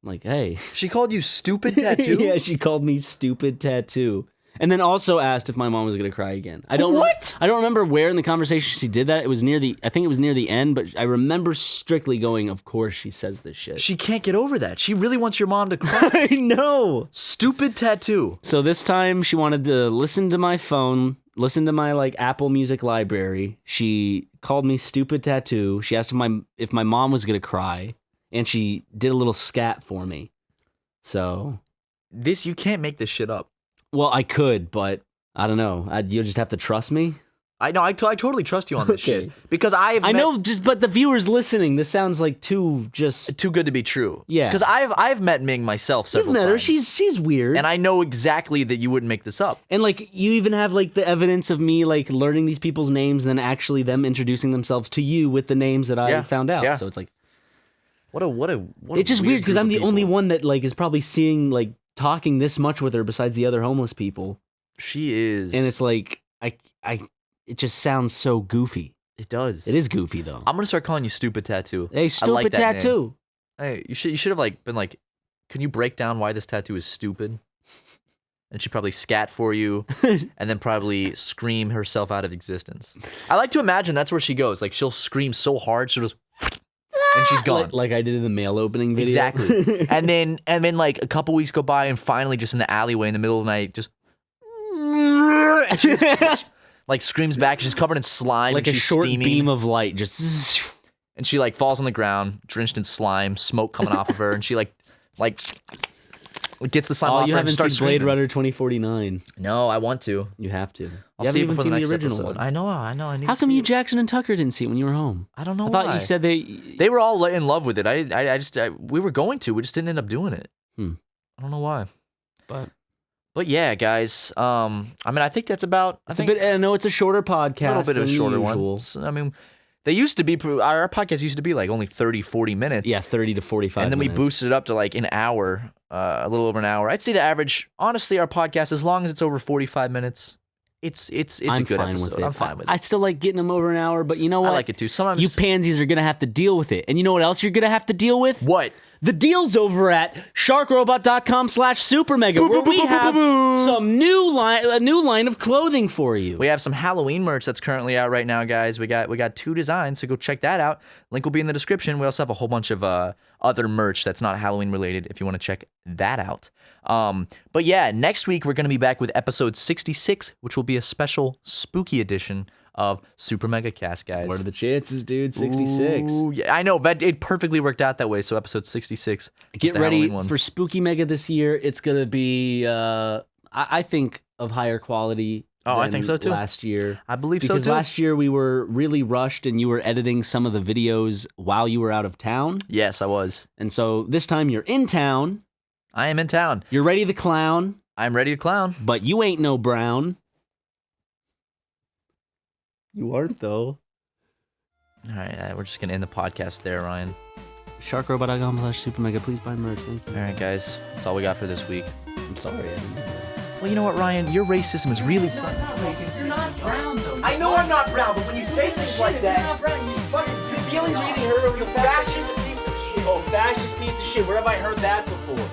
Speaker 2: I'm like, "Hey."
Speaker 1: She called you Stupid Tattoo?
Speaker 2: Yeah, she called me Stupid Tattoo. And then also asked if my mom was going to cry again. I don't remember where in the conversation she did that. I think it was near the end, but I remember strictly going, "Of course she says this shit."
Speaker 1: She can't get over that. She really wants your mom to cry.
Speaker 2: I know.
Speaker 1: Stupid Tattoo.
Speaker 2: So this time she wanted to listen to my phone, listen to my Apple Music library. She called me Stupid Tattoo. She asked if my mom was going to cry, and she did a little scat for me. So
Speaker 1: You can't make this shit up.
Speaker 2: well, I could, but I don't know. You'll just have to trust me.
Speaker 1: I know. I totally trust you on this
Speaker 2: Okay.
Speaker 1: shit because I
Speaker 2: know, but the viewers listening, this sounds like
Speaker 1: too good to be true.
Speaker 2: Yeah.
Speaker 1: Because I've met Ming myself
Speaker 2: You've
Speaker 1: several
Speaker 2: met her.
Speaker 1: times.
Speaker 2: She's weird,
Speaker 1: And I know exactly that you wouldn't make this up.
Speaker 2: and you even have the evidence of me learning these people's names, and then actually them introducing themselves to you with the names that I found out.
Speaker 1: Yeah.
Speaker 2: So it's
Speaker 1: What a
Speaker 2: it's just weird because
Speaker 1: group
Speaker 2: I'm
Speaker 1: of
Speaker 2: the only
Speaker 1: people.
Speaker 2: one that is probably seeing talking this much with her besides the other homeless people,
Speaker 1: She is.
Speaker 2: and it's it just sounds so goofy.
Speaker 1: It does.
Speaker 2: It is goofy though.
Speaker 1: I'm gonna start calling you Stupid Tattoo.
Speaker 2: Hey,
Speaker 1: I
Speaker 2: Stupid
Speaker 1: like that name.
Speaker 2: Tattoo.
Speaker 1: Hey, you should have been like, can you break down why this tattoo is stupid? And she probably scat for you, and then probably scream herself out of existence. I like to imagine that's where she goes. She'll scream so hard, she'll just, and she's gone.
Speaker 2: Like I did in the mail opening video.
Speaker 1: Exactly. and then a couple weeks go by, and finally, just in the alleyway in the middle of the night, just. And she just screams back. She's covered in slime.
Speaker 2: Like
Speaker 1: and
Speaker 2: a
Speaker 1: she's
Speaker 2: short
Speaker 1: steaming.
Speaker 2: beam of light, just.
Speaker 1: And she falls on the ground, drenched in slime, smoke coming off of her, and she gets the slime off
Speaker 2: You
Speaker 1: her and
Speaker 2: haven't
Speaker 1: starts
Speaker 2: seen Blade
Speaker 1: screaming.
Speaker 2: Runner 2049.
Speaker 1: No, I want to.
Speaker 2: You have to.
Speaker 1: I'll
Speaker 2: You
Speaker 1: see it
Speaker 2: haven't even
Speaker 1: before
Speaker 2: seen
Speaker 1: the next
Speaker 2: original
Speaker 1: episode.
Speaker 2: one.
Speaker 1: I know. I need
Speaker 2: How
Speaker 1: to
Speaker 2: come
Speaker 1: see
Speaker 2: you,
Speaker 1: it.
Speaker 2: Jackson and Tucker, didn't see it when you were home?
Speaker 1: I don't know
Speaker 2: I thought
Speaker 1: why.
Speaker 2: you said
Speaker 1: They were all in love with it. We were going to. We just didn't end up doing it.
Speaker 2: Hmm.
Speaker 1: I don't know why. But yeah, guys. I think that's about.
Speaker 2: I know it's a shorter podcast.
Speaker 1: A little bit of a
Speaker 2: than
Speaker 1: shorter
Speaker 2: usual.
Speaker 1: one. They used to be. Our podcast used to be only 30, 40 minutes.
Speaker 2: Yeah, 30 to 45
Speaker 1: And then
Speaker 2: minutes.
Speaker 1: we boosted it up to an hour, a little over an hour. I'd say the average, honestly, our podcast, as long as it's over 45 minutes, it's a good
Speaker 2: fine
Speaker 1: episode.
Speaker 2: with it.
Speaker 1: I'm fine with it.
Speaker 2: I still like getting them over an hour, but you know what?
Speaker 1: I like it too. Sometimes
Speaker 2: You pansies are going to have to deal with it. And you know what else you're going to have to deal with?
Speaker 1: What?
Speaker 2: the deals over at sharkrobot.com/supermega, where we have some a new line of clothing for you.
Speaker 1: We have some Halloween merch that's currently out right now, guys. We got 2 designs, so go check that out. Link will be in the description. We also have a whole bunch of other merch that's not Halloween related if you want to check that out. But yeah, next week we're going to be back with episode 66, which will be a special spooky edition of SuperMegaCast, guys.
Speaker 2: What are the chances, dude? 66.
Speaker 1: Ooh, yeah, I know, but it perfectly worked out that way. So episode 66.
Speaker 2: Get ready for Spooky Mega this year. It's going to be, I think, of higher quality.
Speaker 1: Oh, I think so too.
Speaker 2: Last year.
Speaker 1: I believe so too.
Speaker 2: Because last year we were really rushed and you were editing some of the videos while you were out of town.
Speaker 1: Yes, I was.
Speaker 2: And so this time you're in town.
Speaker 1: I am in town.
Speaker 2: You're ready to clown.
Speaker 1: I'm ready to clown.
Speaker 2: But you ain't no Brown. You aren't, though.
Speaker 1: All right, we're just going to end the podcast there, Ryan.
Speaker 2: Sharkrobot.com/supermega. Please buy merch. Thank you.
Speaker 1: All right, guys. That's all we got for this week.
Speaker 2: I'm sorry. I didn't know that.
Speaker 1: Well, you know what, Ryan? Your racism is really fun.
Speaker 4: You're not brown, though.
Speaker 1: I know I'm not brown, but when you say things like
Speaker 4: You're
Speaker 1: that...
Speaker 4: not brown. Your feelings are getting hurt over the fascist piece of shit.
Speaker 2: Oh, fascist piece of shit. Where have I heard that before?